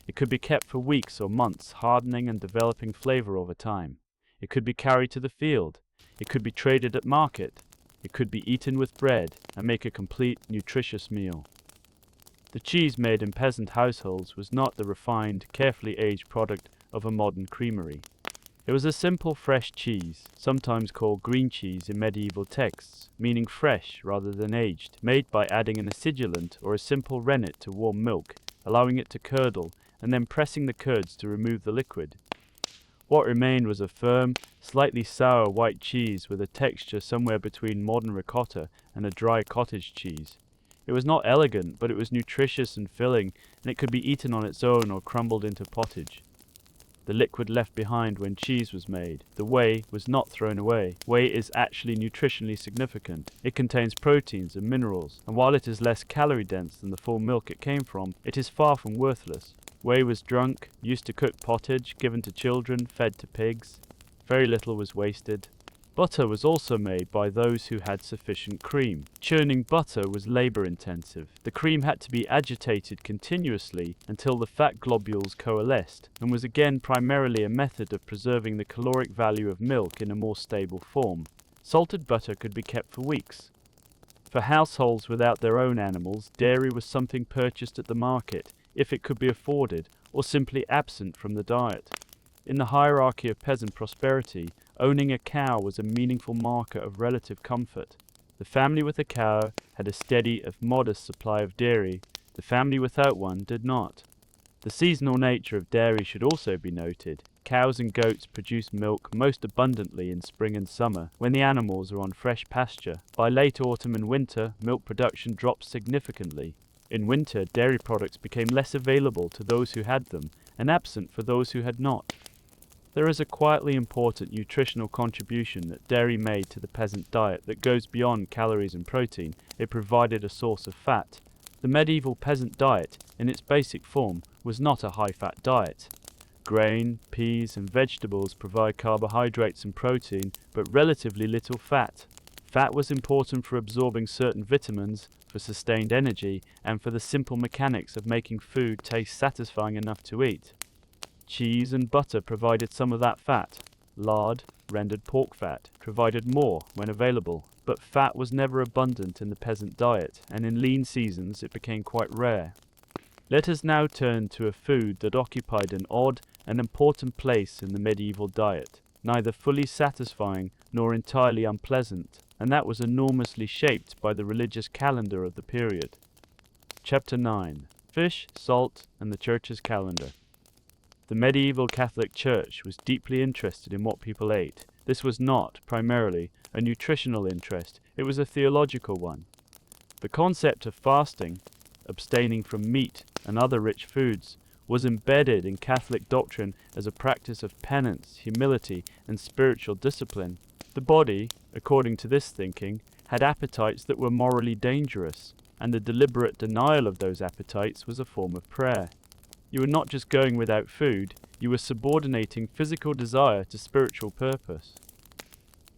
It could be kept for weeks or months, hardening and developing flavor over time. It could be carried to the field. It could be traded at market. It could be eaten with bread and make a complete, nutritious meal. The cheese made in peasant households was not the refined, carefully aged product of a modern creamery. It was a simple fresh cheese, sometimes called green cheese in medieval texts, meaning fresh rather than aged, made by adding an acidulant or a simple rennet to warm milk, allowing it to curdle, and then pressing the curds to remove the liquid. What remained was a firm, slightly sour white cheese with a texture somewhere between modern ricotta and a dry cottage cheese. It was not elegant, but it was nutritious and filling, and it could be eaten on its own or crumbled into pottage. The liquid left behind when cheese was made. The whey was not thrown away. Whey is actually nutritionally significant. It contains proteins and minerals, and while it is less calorie dense than the full milk it came from, it is far from worthless. Whey was drunk, used to cook pottage, given to children, fed to pigs. Very little was wasted. Butter was also made by those who had sufficient cream. Churning butter was labor-intensive. The cream had to be agitated continuously until the fat globules coalesced, and was again primarily a method of preserving the caloric value of milk in a more stable form. Salted butter could be kept for weeks. For households without their own animals, dairy was something purchased at the market, if it could be afforded, or simply absent from the diet. In the hierarchy of peasant prosperity, owning a cow was a meaningful marker of relative comfort. The family with a cow had a steady, if modest, supply of dairy. The family without one did not. The seasonal nature of dairy should also be noted. Cows and goats produce milk most abundantly in spring and summer, when the animals are on fresh pasture. By late autumn and winter, milk production drops significantly. In winter, dairy products became less available to those who had them, and absent for those who had not. There is a quietly important nutritional contribution that dairy made to the peasant diet that goes beyond calories and protein. It provided a source of fat. The medieval peasant diet, in its basic form, was not a high-fat diet. Grain, peas, and vegetables provide carbohydrates and protein, but relatively little fat. Fat was important for absorbing certain vitamins, for sustained energy, and for the simple mechanics of making food taste satisfying enough to eat. Cheese and butter provided some of that fat. Lard, rendered pork fat, provided more when available, but fat was never abundant in the peasant diet, and in lean seasons it became quite rare. Let us now turn to a food that occupied an odd and important place in the medieval diet, neither fully satisfying nor entirely unpleasant, and that was enormously shaped by the religious calendar of the period. Chapter 9. Fish, Salt, and the Church's Calendar. The medieval Catholic Church was deeply interested in what people ate. This was not, primarily, a nutritional interest, it was a theological one. The concept of fasting, abstaining from meat and other rich foods, was embedded in Catholic doctrine as a practice of penance, humility, and spiritual discipline. The body, according to this thinking, had appetites that were morally dangerous, and the deliberate denial of those appetites was a form of prayer. You were not just going without food, you were subordinating physical desire to spiritual purpose.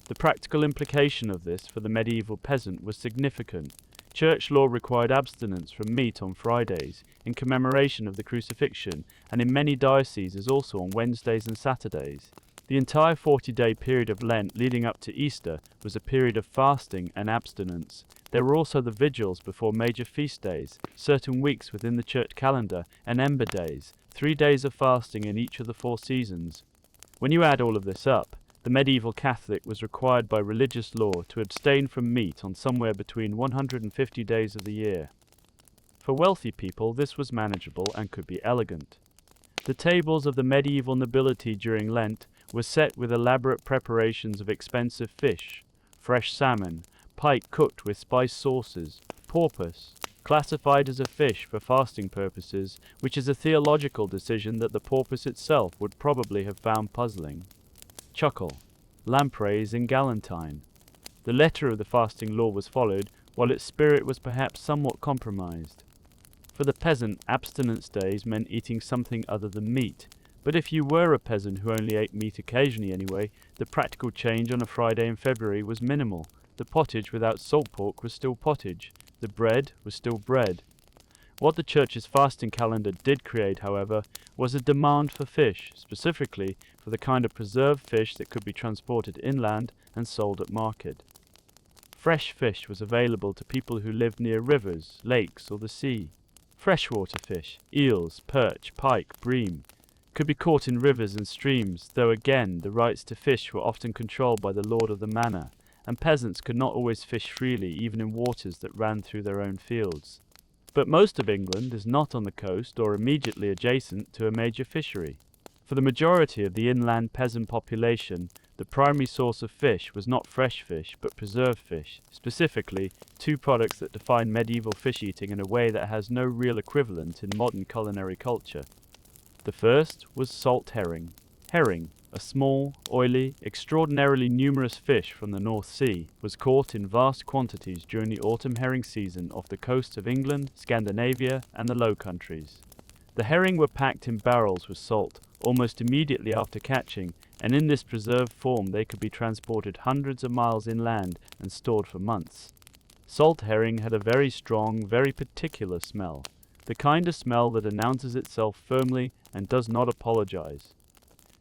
The practical implication of this for the medieval peasant was significant. Church law required abstinence from meat on Fridays, in commemoration of the crucifixion, and in many dioceses also on Wednesdays and Saturdays. The entire 40-day period of Lent leading up to Easter was a period of fasting and abstinence. There were also the vigils before major feast days, certain weeks within the church calendar, and ember days, 3 days of fasting in each of the 4 seasons. When you add all of this up, the medieval Catholic was required by religious law to abstain from meat on somewhere between 150 days of the year. For wealthy people, this was manageable and could be elegant. The tables of the medieval nobility during Lent were set with elaborate preparations of expensive fish, fresh salmon, pike cooked with spice sauces, porpoise, classified as a fish for fasting purposes, which is a theological decision that the porpoise itself would probably have found puzzling. Chuckle, lampreys and galantine. The letter of the fasting law was followed, while its spirit was perhaps somewhat compromised. For the peasant, abstinence days meant eating something other than meat, but if you were a peasant who only ate meat occasionally anyway, the practical change on a Friday in February was minimal. The pottage without salt pork was still pottage. The bread was still bread. What the church's fasting calendar did create, however, was a demand for fish, specifically for the kind of preserved fish that could be transported inland and sold at market. Fresh fish was available to people who lived near rivers, lakes, or the sea. Freshwater fish, eels, perch, pike, bream, could be caught in rivers and streams, though again the rights to fish were often controlled by the lord of the manor, and peasants could not always fish freely even in waters that ran through their own fields. But most of England is not on the coast or immediately adjacent to a major fishery. For the majority of the inland peasant population, the primary source of fish was not fresh fish, but preserved fish, specifically two products that define medieval fish eating in a way that has no real equivalent in modern culinary culture. The first was salt herring. Herring, a small, oily, extraordinarily numerous fish from the North Sea, was caught in vast quantities during the autumn herring season off the coasts of England, Scandinavia, and the Low Countries. The herring were packed in barrels with salt almost immediately after catching, and in this preserved form they could be transported hundreds of miles inland and stored for months. Salt herring had a very strong, very particular smell, the kind of smell that announces itself firmly and does not apologize.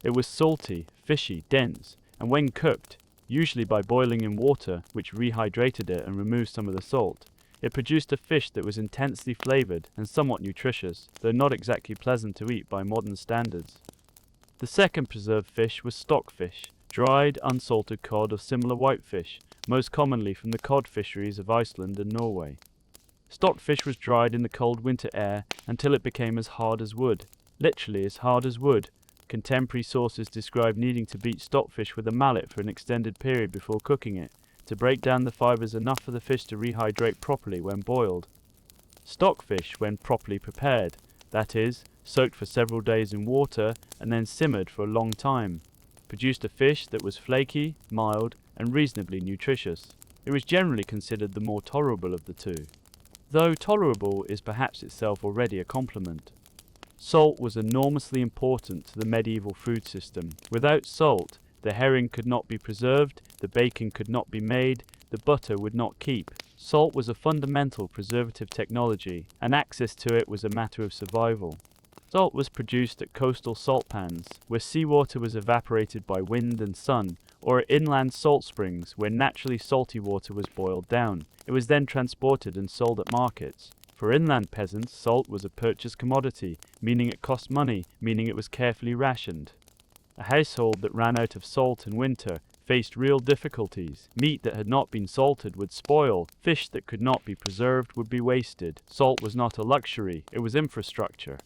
It was salty, fishy, dense, and when cooked, usually by boiling in water, which rehydrated it and removed some of the salt, it produced a fish that was intensely flavored and somewhat nutritious, though not exactly pleasant to eat by modern standards. The second preserved fish was stockfish, dried, unsalted cod or similar whitefish, most commonly from the cod fisheries of Iceland and Norway. Stockfish was dried in the cold winter air until it became as hard as wood, literally as hard as wood. Contemporary sources describe needing to beat stockfish with a mallet for an extended period before cooking it, to break down the fibers enough for the fish to rehydrate properly when boiled. Stockfish, when properly prepared, that is, soaked for several days in water and then simmered for a long time, produced a fish that was flaky, mild, and reasonably nutritious. It was generally considered the more tolerable of the two, though tolerable is perhaps itself already a compliment. Salt was enormously important to the medieval food system. Without salt, the herring could not be preserved, the bacon could not be made, the butter would not keep. Salt was a fundamental preservative technology, and access to it was a matter of survival. Salt was produced at coastal salt pans, where seawater was evaporated by wind and sun, or at inland salt springs, where naturally salty water was boiled down. It was then transported and sold at markets. For inland peasants, salt was a purchased commodity, meaning it cost money, meaning it was carefully rationed. A household that ran out of salt in winter faced real difficulties. Meat that had not been salted would spoil, fish that could not be preserved would be wasted. Salt was not a luxury, it was infrastructure.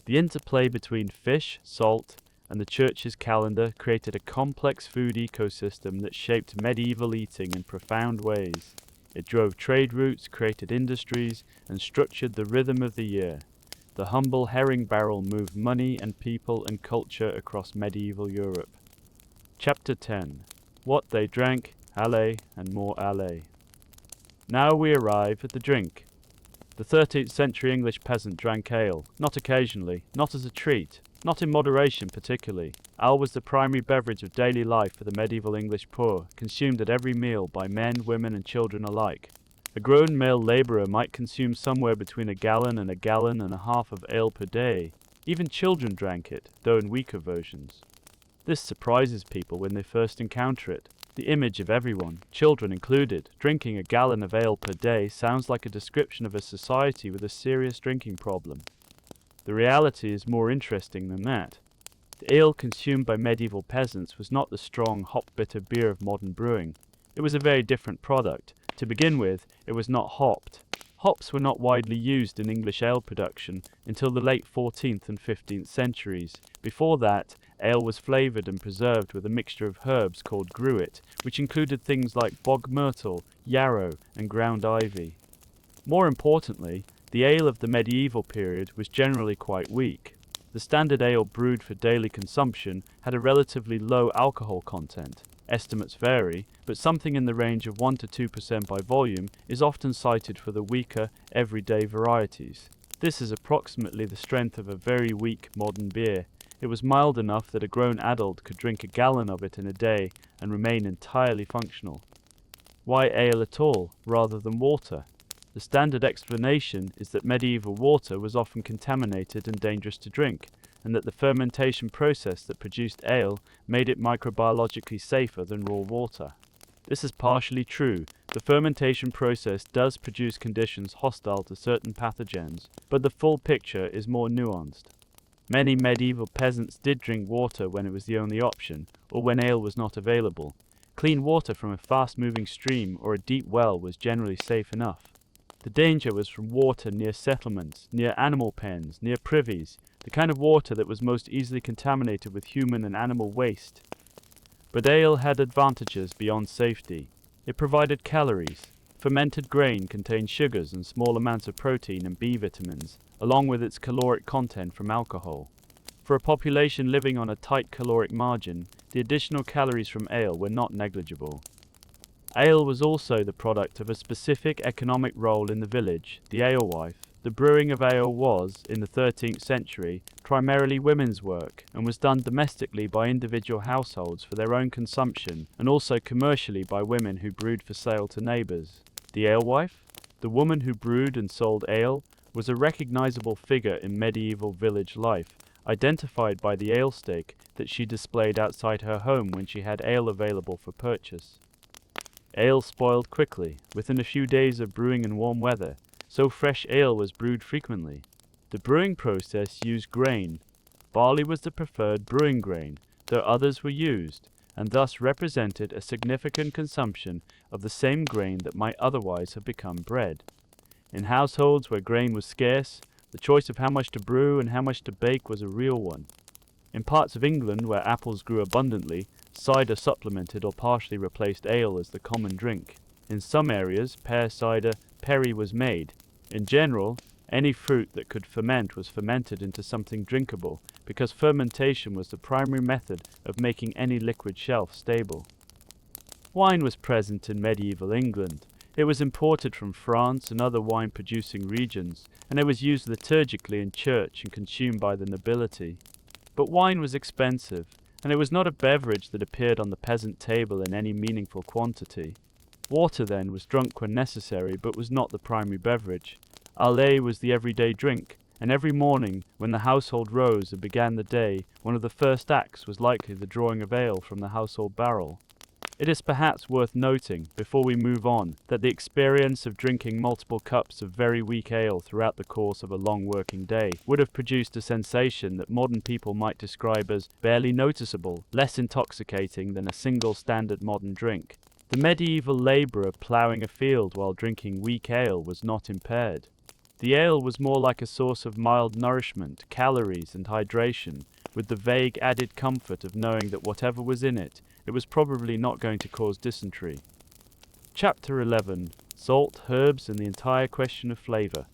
The interplay between fish, salt, and the church's calendar created a complex food ecosystem that shaped medieval eating in profound ways. It drove trade routes, created industries, and structured the rhythm of the year. The humble herring barrel moved money and people and culture across medieval Europe. Chapter 10. What they drank, ale, and more ale. Now we arrive at the drink. The 13th century English peasant drank ale, not occasionally, not as a treat, not in moderation particularly. Ale was the primary beverage of daily life for the medieval English poor, consumed at every meal by men, women, and children alike. A grown male labourer might consume somewhere between a gallon and a half of ale per day. Even children drank it, though in weaker versions. This surprises people when they first encounter it. The image of everyone, children included, drinking a gallon of ale per day sounds like a description of a society with a serious drinking problem. The reality is more interesting than that. The ale consumed by medieval peasants was not the strong, hop-bitter beer of modern brewing. It was a very different product. To begin with, it was not hopped. Hops were not widely used in English ale production until the late 14th and 15th centuries. Before that, ale was flavoured and preserved with a mixture of herbs called gruit, which included things like bog myrtle, yarrow, and ground ivy. More importantly, the ale of the medieval period was generally quite weak. The standard ale brewed for daily consumption had a relatively low alcohol content. Estimates vary, but something in the range of 1 to 2% by volume is often cited for the weaker, everyday varieties. This is approximately the strength of a very weak modern beer. It was mild enough that a grown adult could drink a gallon of it in a day and remain entirely functional. Why ale at all, rather than water? The standard explanation is that medieval water was often contaminated and dangerous to drink, and that the fermentation process that produced ale made it microbiologically safer than raw water. This is partially true. The fermentation process does produce conditions hostile to certain pathogens, but the full picture is more nuanced. Many medieval peasants did drink water when it was the only option, or when ale was not available. Clean water from a fast-moving stream or a deep well was generally safe enough. The danger was from water near settlements, near animal pens, near privies. the kind of water that was most easily contaminated with human and animal waste. But ale had advantages beyond safety. It provided calories. Fermented grain contained sugars and small amounts of protein and B vitamins, along with its caloric content from alcohol. For a population living on a tight caloric margin, the additional calories from ale were not negligible. Ale was also the product of a specific economic role in the village, the alewife. The brewing of ale was, in the 13th century, primarily women's work and was done domestically by individual households for their own consumption and also commercially by women who brewed for sale to neighbours. The alewife, the woman who brewed and sold ale, was a recognizable figure in medieval village life, identified by the ale stake that she displayed outside her home when she had ale available for purchase. Ale spoiled quickly, within a few days of brewing in warm weather, so fresh ale was brewed frequently. The brewing process used grain. Barley was the preferred brewing grain, though others were used, and thus represented a significant consumption of the same grain that might otherwise have become bread. In households where grain was scarce, the choice of how much to brew and how much to bake was a real one. In parts of England where apples grew abundantly, cider supplemented or partially replaced ale as the common drink. In some areas, pear cider, perry was made. In general, any fruit that could ferment was fermented into something drinkable, because fermentation was the primary method of making any liquid shelf stable. Wine was present in medieval England. It was imported from France and other wine-producing regions, and it was used liturgically in church and consumed by the nobility. But wine was expensive, and it was not a beverage that appeared on the peasant table in any meaningful quantity. Water, then, was drunk when necessary, but was not the primary beverage. Ale was the everyday drink, and every morning, when the household rose and began the day, one of the first acts was likely the drawing of ale from the household barrel. It is perhaps worth noting, before we move on, that the experience of drinking multiple cups of very weak ale throughout the course of a long working day would have produced a sensation that modern people might describe as barely noticeable, less intoxicating than a single standard modern drink. The medieval labourer ploughing a field while drinking weak ale was not impaired. The ale was more like a source of mild nourishment, calories and hydration, with the vague added comfort of knowing that whatever was in it, it was probably not going to cause dysentery. Chapter 11. Salt, herbs and the entire question of flavour.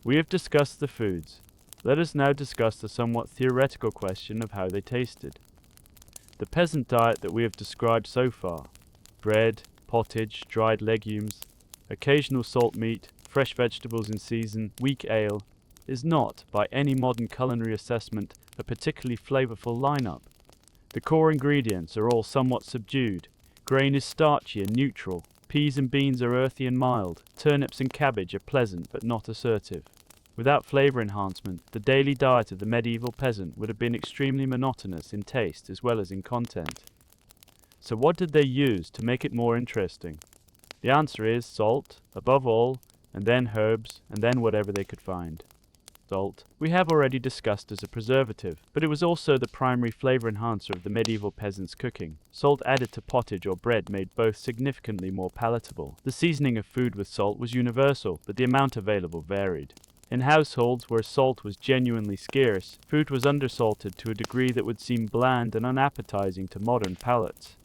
We have discussed the foods. Let us now discuss the somewhat theoretical question of how they tasted. The peasant diet that we have described so far, bread, pottage, dried legumes, occasional salt meat, fresh vegetables in season, weak ale, is not, by any modern culinary assessment, a particularly flavourful lineup. The core ingredients are all somewhat subdued. Grain is starchy and neutral. Peas and beans are earthy and mild. Turnips and cabbage are pleasant but not assertive. Without flavour enhancement, the daily diet of the medieval peasant would have been extremely monotonous in taste as well as in content. So what did they use to make it more interesting? The answer is salt, above all, and then herbs, and then whatever they could find. Salt we have already discussed as a preservative, but it was also the primary flavour enhancer of the medieval peasants' cooking. Salt added to pottage or bread made both significantly more palatable. The seasoning of food with salt was universal, but the amount available varied. In households where salt was genuinely scarce, food was undersalted to a degree that would seem bland and unappetizing to modern palates.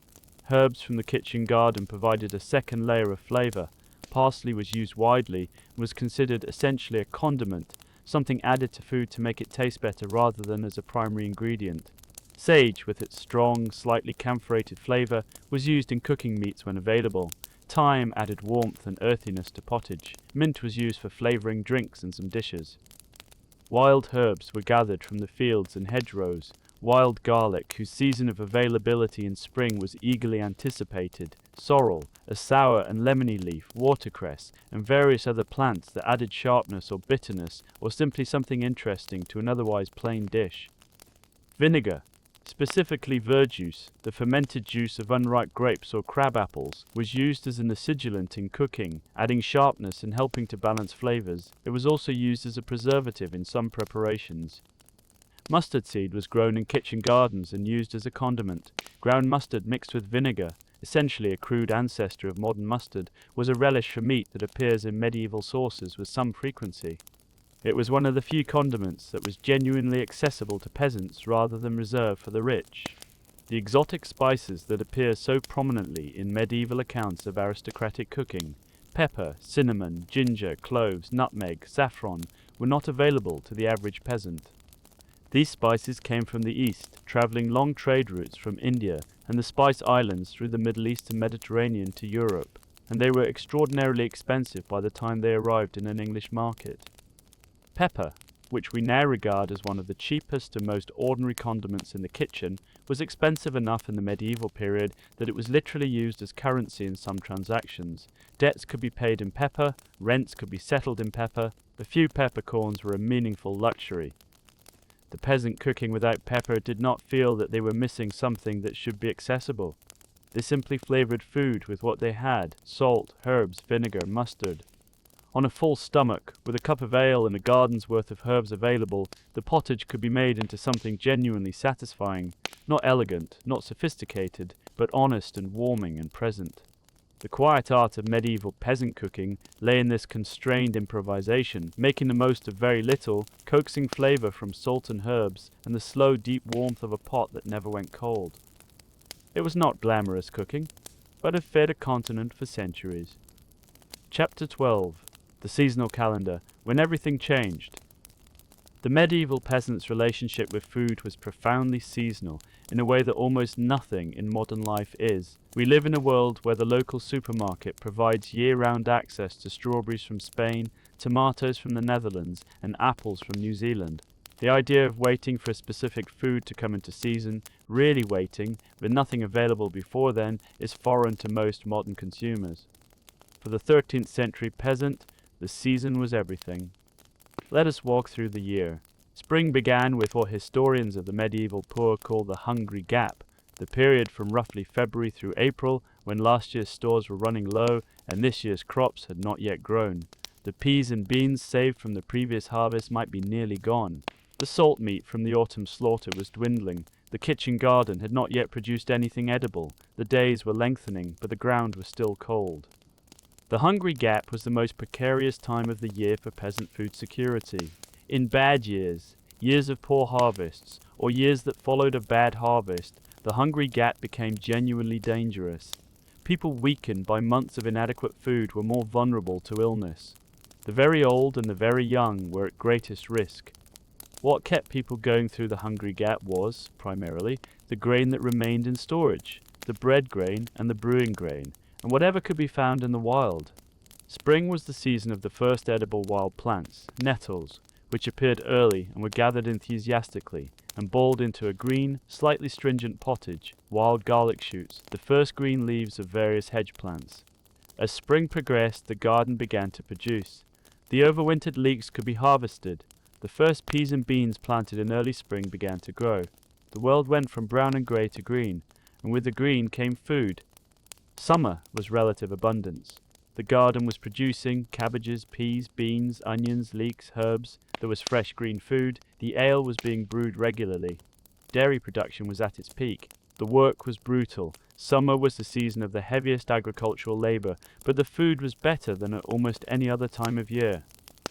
Herbs from the kitchen garden provided a second layer of flavour. Parsley was used widely and was considered essentially a condiment, something added to food to make it taste better rather than as a primary ingredient. Sage, with its strong, slightly camphorated flavour, was used in cooking meats when available. Thyme added warmth and earthiness to pottage. Mint was used for flavouring drinks and some dishes. Wild herbs were gathered from the fields and hedgerows. Wild garlic, whose season of availability in spring was eagerly anticipated, sorrel, a sour and lemony leaf, watercress, and various other plants that added sharpness or bitterness or simply something interesting to an otherwise plain dish. Vinegar, specifically verjuice, the fermented juice of unripe grapes or crab apples, was used as an acidulant in cooking, adding sharpness and helping to balance flavours. It was also used as a preservative in some preparations. Mustard seed was grown in kitchen gardens and used as a condiment. Ground mustard mixed with vinegar, essentially a crude ancestor of modern mustard, was a relish for meat that appears in medieval sauces with some frequency. It was one of the few condiments that was genuinely accessible to peasants rather than reserved for the rich. The exotic spices that appear so prominently in medieval accounts of aristocratic cooking, pepper, cinnamon, ginger, cloves, nutmeg, saffron, were not available to the average peasant. These spices came from the east, travelling long trade routes from India and the Spice Islands through the Middle East and Mediterranean to Europe, and they were extraordinarily expensive by the time they arrived in an English market. Pepper, which we now regard as one of the cheapest and most ordinary condiments in the kitchen, was expensive enough in the medieval period that it was literally used as currency in some transactions. Debts could be paid in pepper, rents could be settled in pepper. A few peppercorns were a meaningful luxury. The peasant cooking without pepper did not feel that they were missing something that should be accessible. They simply flavoured food with what they had: salt, herbs, vinegar, mustard. On a full stomach, with a cup of ale and a garden's worth of herbs available, the pottage could be made into something genuinely satisfying, not elegant, not sophisticated, but honest and warming and present. The quiet art of medieval peasant cooking lay in this constrained improvisation, making the most of very little, coaxing flavour from salt and herbs, and the slow, deep warmth of a pot that never went cold. It was not glamorous cooking, but had fed a continent for centuries. Chapter 12. The Seasonal Calendar, when everything changed. The medieval peasant's relationship with food was profoundly seasonal, in a way that almost nothing in modern life is. We live in a world where the local supermarket provides year-round access to strawberries from Spain, tomatoes from the Netherlands, and apples from New Zealand. The idea of waiting for a specific food to come into season, really waiting, with nothing available before then, is foreign to most modern consumers. For the 13th century peasant, the season was everything. Let us walk through the year. Spring began with what historians of the medieval poor call the hungry gap, the period from roughly February through April, when last year's stores were running low and this year's crops had not yet grown. The peas and beans saved from the previous harvest might be nearly gone. The salt meat from the autumn slaughter was dwindling. The kitchen garden had not yet produced anything edible. The days were lengthening, but the ground was still cold. The hungry gap was the most precarious time of the year for peasant food security. In bad years, years of poor harvests, or years that followed a bad harvest, the hungry gap became genuinely dangerous. People weakened by months of inadequate food were more vulnerable to illness. The very old and the very young were at greatest risk. What kept people going through the hungry gap was, primarily, the grain that remained in storage, the bread grain and the brewing grain, and whatever could be found in the wild. Spring was the season of the first edible wild plants, nettles, which appeared early and were gathered enthusiastically and boiled into a green, slightly stringent pottage, wild garlic shoots, the first green leaves of various hedge plants. As spring progressed, the garden began to produce. The overwintered leeks could be harvested. The first peas and beans planted in early spring began to grow. The world went from brown and grey to green, and with the green came food. Summer was relative abundance. The garden was producing cabbages, peas, beans, onions, leeks, herbs. There was fresh green food. The ale was being brewed regularly. Dairy production was at its peak. The work was brutal. Summer was the season of the heaviest agricultural labour, but the food was better than at almost any other time of year.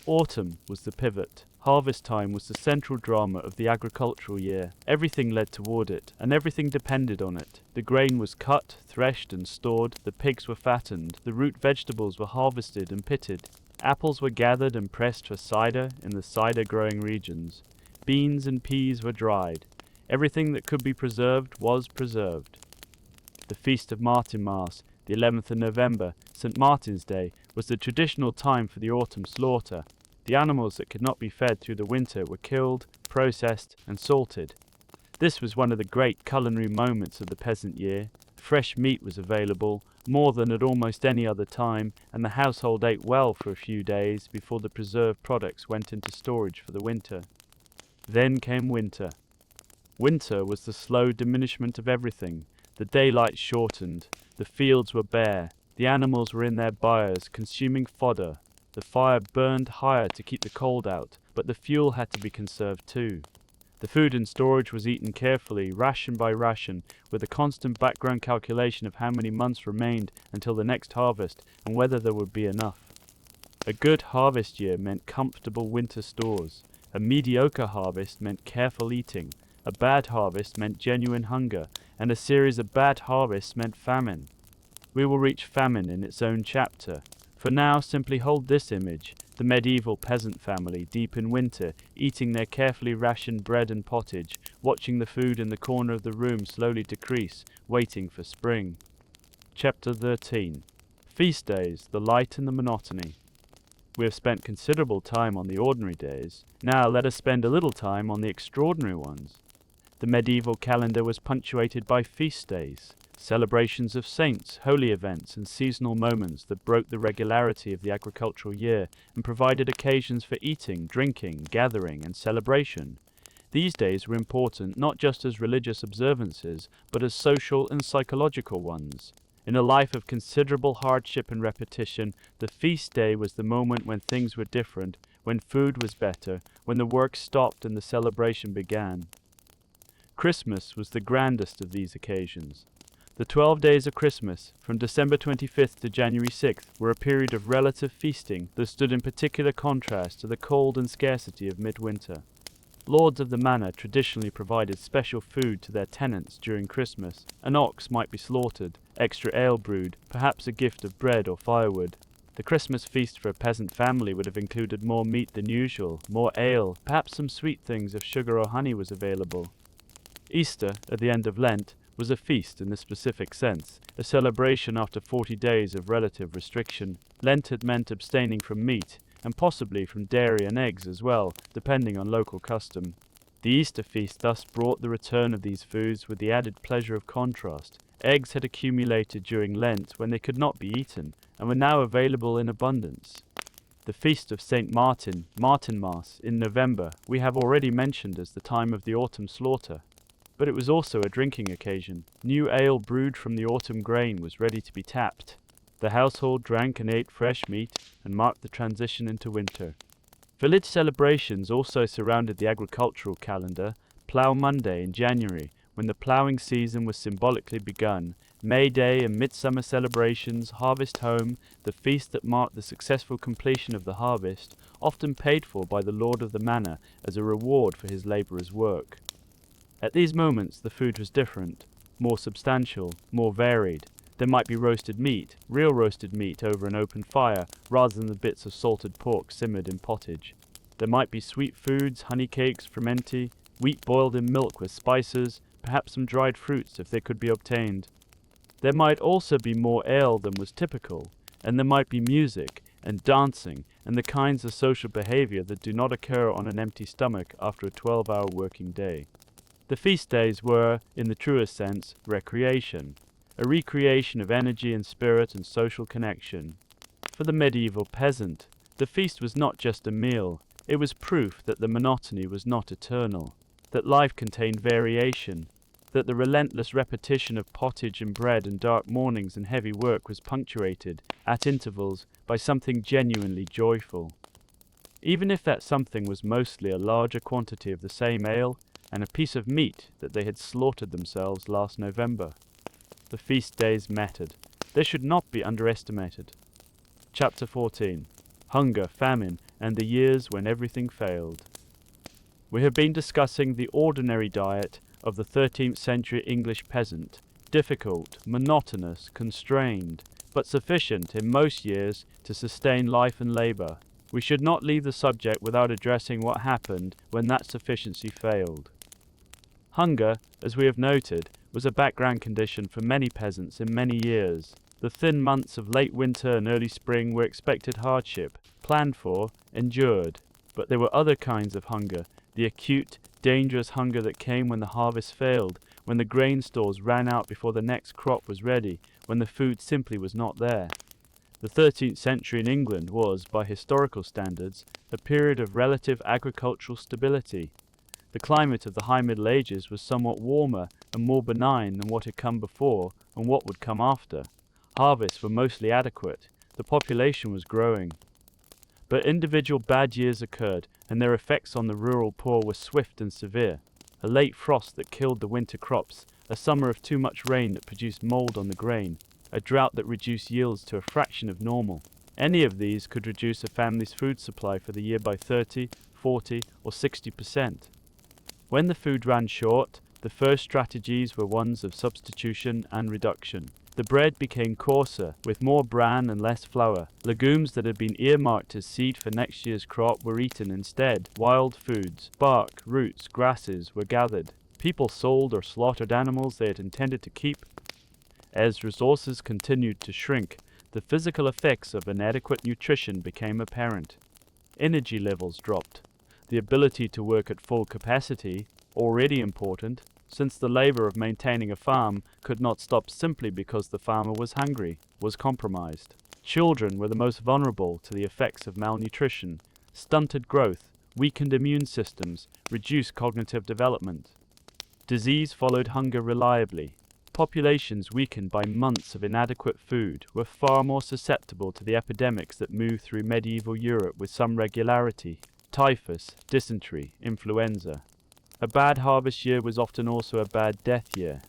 Autumn was the pivot. Harvest time was the central drama of the agricultural year. Everything led toward it, and everything depended on it. The grain was cut, threshed and stored, the pigs were fattened, the root vegetables were harvested and pitted. Apples were gathered and pressed for cider in the cider-growing regions. Beans and peas were dried. Everything that could be preserved was preserved. The Feast of Martinmas, the 11th of November, St. Martin's Day, was the traditional time for the autumn slaughter. The animals that could not be fed through the winter were killed, processed, and salted. This was one of the great culinary moments of the peasant year. Fresh meat was available, more than at almost any other time, and the household ate well for a few days before the preserved products went into storage for the winter. Then came winter. Winter was the slow diminishment of everything. The daylight shortened, the fields were bare, the animals were in their byres, consuming fodder. The fire burned higher to keep the cold out, but the fuel had to be conserved too. The food in storage was eaten carefully, ration by ration, with a constant background calculation of how many months remained until the next harvest and whether there would be enough. A good harvest year meant comfortable winter stores. A mediocre harvest meant careful eating. A bad harvest meant genuine hunger, and a series of bad harvests meant famine. We will reach famine in its own chapter. For now, simply hold this image, the medieval peasant family deep in winter, eating their carefully rationed bread and pottage, watching the food in the corner of the room slowly decrease, waiting for spring. Chapter 13. Feast days, the light and the monotony. We have spent considerable time on the ordinary days. Now let us spend a little time on the extraordinary ones. The medieval calendar was punctuated by feast days, celebrations of saints, holy events, and seasonal moments that broke the regularity of the agricultural year and provided occasions for eating, drinking, gathering, and celebration. These days were important not just as religious observances, but as social and psychological ones. In a life of considerable hardship and repetition, the feast day was the moment when things were different, when food was better, when the work stopped and the celebration began. Christmas was the grandest of these occasions. The 12 days of Christmas, from December 25th to January 6th, were a period of relative feasting that stood in particular contrast to the cold and scarcity of midwinter. Lords of the manor traditionally provided special food to their tenants during Christmas. An ox might be slaughtered, extra ale brewed, perhaps a gift of bread or firewood. The Christmas feast for a peasant family would have included more meat than usual, more ale, perhaps some sweet things if sugar or honey was available. Easter, at the end of Lent, was a feast in the specific sense, a celebration after 40 days of relative restriction. Lent had meant abstaining from meat, and possibly from dairy and eggs as well, depending on local custom. The Easter feast thus brought the return of these foods with the added pleasure of contrast. Eggs had accumulated during Lent when they could not be eaten, and were now available in abundance. The feast of St. Martin, Martinmas, in November, we have already mentioned as the time of the autumn slaughter. But it was also a drinking occasion. New ale brewed from the autumn grain was ready to be tapped. The household drank and ate fresh meat and marked the transition into winter. Village celebrations also surrounded the agricultural calendar. Plough Monday in January, when the ploughing season was symbolically begun, May Day and midsummer celebrations, Harvest Home, the feast that marked the successful completion of the harvest, often paid for by the lord of the manor as a reward for his labourer's work. At these moments the food was different, more substantial, more varied. There might be roasted meat, real roasted meat over an open fire, rather than the bits of salted pork simmered in pottage. There might be sweet foods, honey cakes, frumenti, wheat boiled in milk with spices, perhaps some dried fruits if they could be obtained. There might also be more ale than was typical, and there might be music and dancing and the kinds of social behavior that do not occur on an empty stomach after a 12-hour working day. The feast days were, in the truest sense, recreation, a recreation of energy and spirit and social connection. For the medieval peasant, the feast was not just a meal, it was proof that the monotony was not eternal, that life contained variation, that the relentless repetition of pottage and bread and dark mornings and heavy work was punctuated, at intervals, by something genuinely joyful. Even if that something was mostly a larger quantity of the same ale and a piece of meat that they had slaughtered themselves last November. The feast days mattered. They should not be underestimated. Chapter 14. Hunger, Famine, and the Years When Everything Failed. We have been discussing the ordinary diet of the 13th century English peasant, difficult, monotonous, constrained, but sufficient in most years to sustain life and labour. We should not leave the subject without addressing what happened when that sufficiency failed. Hunger, as we have noted, was a background condition for many peasants in many years. The thin months of late winter and early spring were expected hardship, planned for, endured. But there were other kinds of hunger, the acute, dangerous hunger that came when the harvest failed, when the grain stores ran out before the next crop was ready, when the food simply was not there. The 13th century in England was, by historical standards, a period of relative agricultural stability. The climate of the High Middle Ages was somewhat warmer and more benign than what had come before and what would come after. Harvests were mostly adequate. The population was growing. But individual bad years occurred, and their effects on the rural poor were swift and severe. A late frost that killed the winter crops, a summer of too much rain that produced mold on the grain, a drought that reduced yields to a fraction of normal. Any of these could reduce a family's food supply for the year by 30, 40, or 60%. When the food ran short, the first strategies were ones of substitution and reduction. The bread became coarser, with more bran and less flour. Legumes that had been earmarked as seed for next year's crop were eaten instead. Wild foods, bark, roots, grasses were gathered. People sold or slaughtered animals they had intended to keep. As resources continued to shrink, the physical effects of inadequate nutrition became apparent. Energy levels dropped. The ability to work at full capacity, already important, since the labor of maintaining a farm could not stop simply because the farmer was hungry, was compromised. Children were the most vulnerable to the effects of malnutrition. Stunted growth, weakened immune systems, reduced cognitive development. Disease followed hunger reliably. Populations weakened by months of inadequate food were far more susceptible to the epidemics that moved through medieval Europe with some regularity: typhus, dysentery, influenza. A bad harvest year was often also a bad death year.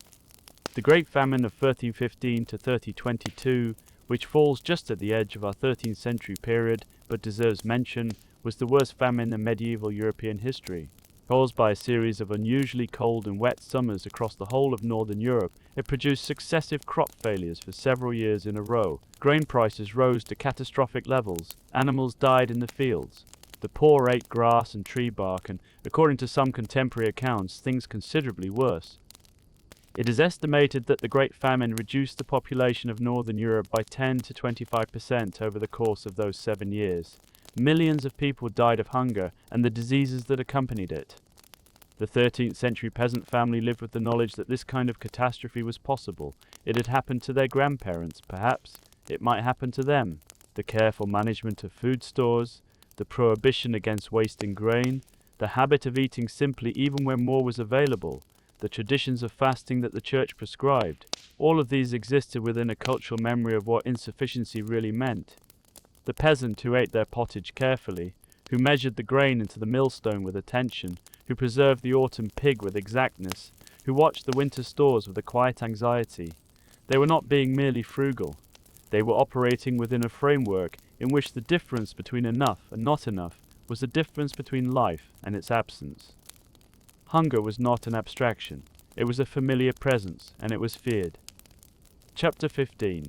The Great Famine of 1315 to 1322, which falls just at the edge of our 13th century period but deserves mention, was the worst famine in medieval European history. Caused by a series of unusually cold and wet summers across the whole of northern Europe, it produced successive crop failures for several years in a row. Grain prices rose to catastrophic levels. Animals died in the fields. The poor ate grass and tree bark, and, according to some contemporary accounts, things considerably worse. It is estimated that the Great Famine reduced the population of northern Europe by 10 to 25% over the course of those 7 years. Millions of people died of hunger and the diseases that accompanied it. The 13th century peasant family lived with the knowledge that this kind of catastrophe was possible. It had happened to their grandparents, perhaps. It might happen to them. The careful management of food stores, the prohibition against wasting grain, the habit of eating simply even when more was available, the traditions of fasting that the church prescribed, all of these existed within a cultural memory of what insufficiency really meant. The peasant who ate their pottage carefully, who measured the grain into the millstone with attention, who preserved the autumn pig with exactness, who watched the winter stores with a quiet anxiety. They were not being merely frugal. They were operating within a framework in which the difference between enough and not enough was the difference between life and its absence. Hunger was not an abstraction. It was a familiar presence, and it was feared. Chapter 15.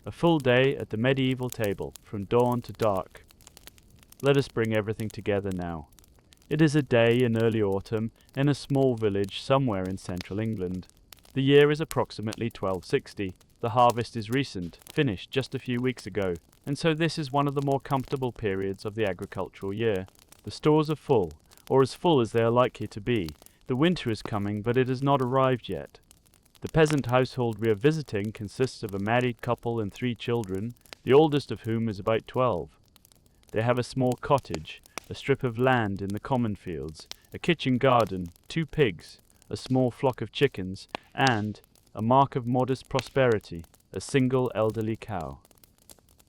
A full day at the medieval table, from dawn to dark. Let us bring everything together now. It is a day in early autumn in a small village somewhere in central England. The year is approximately 1260. The harvest is recent, finished just a few weeks ago, and so this is one of the more comfortable periods of the agricultural year. The stores are full, or as full as they are likely to be. The winter is coming, but it has not arrived yet. The peasant household we are visiting consists of a married couple and 3 children, the oldest of whom is about 12. They have a small cottage, a strip of land in the common fields, a kitchen garden, 2 pigs, a small flock of chickens, and, a mark of modest prosperity, a single elderly cow.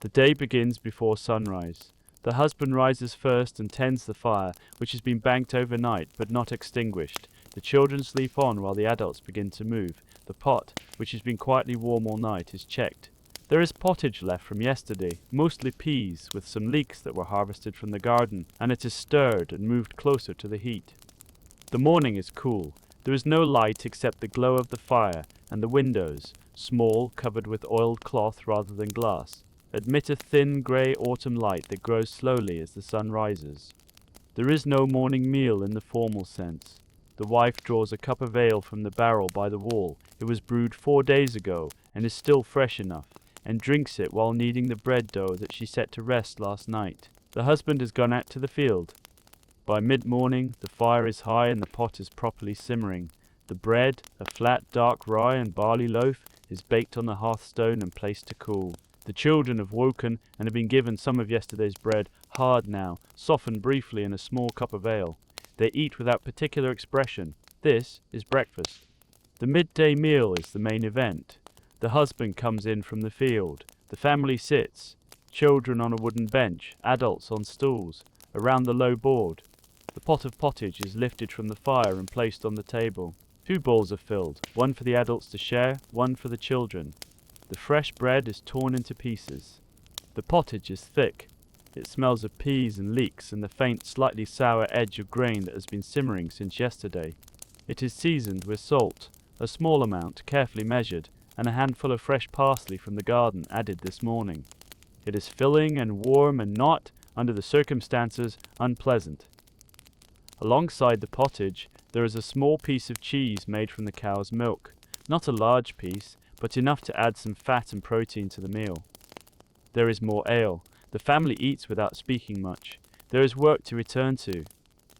The day begins before sunrise. The husband rises first and tends the fire, which has been banked overnight but not extinguished. The children sleep on while the adults begin to move. The pot, which has been quietly warm all night, is checked. There is pottage left from yesterday, mostly peas, with some leeks that were harvested from the garden, and it is stirred and moved closer to the heat. The morning is cool. There is no light except the glow of the fire, and the windows, small, covered with oiled cloth rather than glass, admit a thin grey autumn light that grows slowly as the sun rises. There is no morning meal in the formal sense. The wife draws a cup of ale from the barrel by the wall. It was brewed 4 days ago, and is still fresh enough, and drinks it while kneading the bread dough that she set to rest last night. The husband has gone out to the field. By mid-morning, the fire is high and the pot is properly simmering. The bread, a flat dark rye and barley loaf, is baked on the hearthstone and placed to cool. The children have woken and have been given some of yesterday's bread, hard now, softened briefly in a small cup of ale. They eat without particular expression. This is breakfast. The midday meal is the main event. The husband comes in from the field. The family sits, children on a wooden bench, adults on stools, around the low board. The pot of pottage is lifted from the fire and placed on the table. 2 bowls are filled, one for the adults to share, one for the children. The fresh bread is torn into pieces. The pottage is thick. It smells of peas and leeks and the faint, slightly sour edge of grain that has been simmering since yesterday. It is seasoned with salt, a small amount, carefully measured, and a handful of fresh parsley from the garden added this morning. It is filling and warm and not, under the circumstances, unpleasant. Alongside the pottage, there is a small piece of cheese made from the cow's milk. Not a large piece, but enough to add some fat and protein to the meal. There is more ale. The family eats without speaking much. There is work to return to.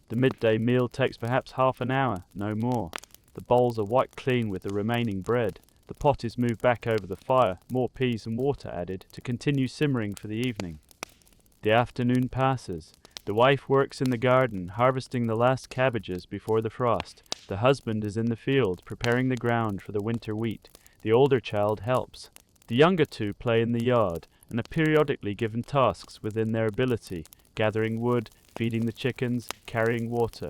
The midday meal takes perhaps half an hour, no more. The bowls are wiped clean with the remaining bread. The pot is moved back over the fire, more peas and water added, to continue simmering for the evening. The afternoon passes. The wife works in the garden, harvesting the last cabbages before the frost. The husband is in the field, preparing the ground for the winter wheat. The older child helps. The younger two play in the yard, and are periodically given tasks within their ability, gathering wood, feeding the chickens, carrying water.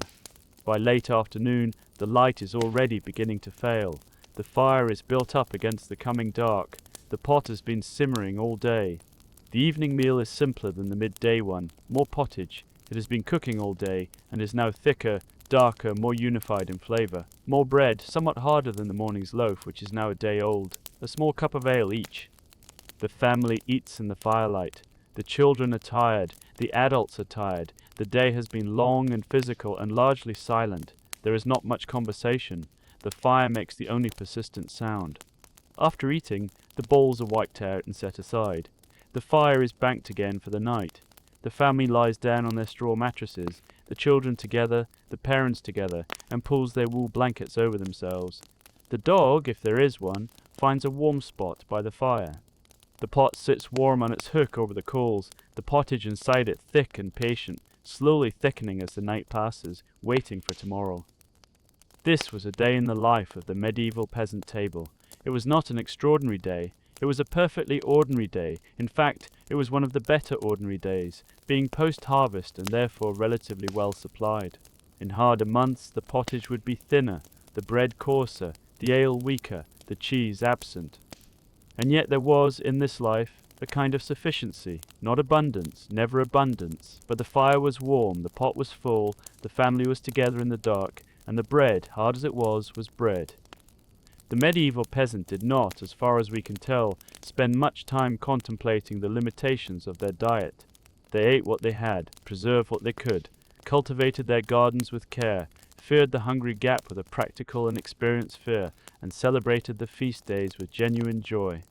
By late afternoon, the light is already beginning to fail. The fire is built up against the coming dark. The pot has been simmering all day. The evening meal is simpler than the midday one, more pottage. It has been cooking all day, and is now thicker, darker, more unified in flavour. More bread, somewhat harder than the morning's loaf, which is now a day old. A small cup of ale each. The family eats in the firelight. The children are tired. The adults are tired. The day has been long and physical and largely silent. There is not much conversation. The fire makes the only persistent sound. After eating, the bowls are wiped out and set aside. The fire is banked again for the night. The family lies down on their straw mattresses, the children together, the parents together, and pulls their wool blankets over themselves. The dog, if there is one, finds a warm spot by the fire. The pot sits warm on its hook over the coals, the pottage inside it thick and patient, slowly thickening as the night passes, waiting for tomorrow. This was a day in the life of the medieval peasant table. It was not an extraordinary day. It was a perfectly ordinary day. In fact, it was one of the better ordinary days, being post-harvest and therefore relatively well supplied. In harder months, the pottage would be thinner, the bread coarser, the ale weaker, the cheese absent. And yet there was, in this life, a kind of sufficiency, not abundance, never abundance, but the fire was warm, the pot was full, the family was together in the dark, and the bread, hard as it was bread. The medieval peasant did not, as far as we can tell, spend much time contemplating the limitations of their diet. They ate what they had, preserved what they could, cultivated their gardens with care, feared the hungry gap with a practical and experienced fear, and celebrated the feast days with genuine joy.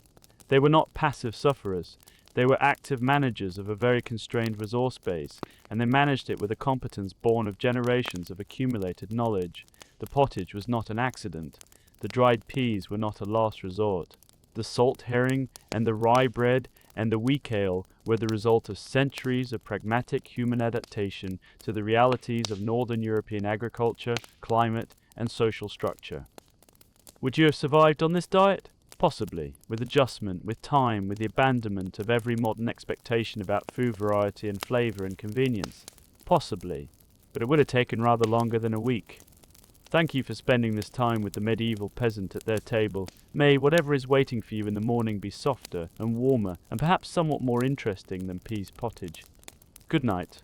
They were not passive sufferers. They were active managers of a very constrained resource base, and they managed it with a competence born of generations of accumulated knowledge. The pottage was not an accident. The dried peas were not a last resort. The salt herring and the rye bread and the weak ale were the result of centuries of pragmatic human adaptation to the realities of Northern European agriculture, climate, and social structure. Would you have survived on this diet? Possibly, with adjustment, with time, with the abandonment of every modern expectation about food variety and flavour and convenience. Possibly, but it would have taken rather longer than a week. Thank you for spending this time with the medieval peasant at their table. May whatever is waiting for you in the morning be softer and warmer and perhaps somewhat more interesting than peas pottage. Good night.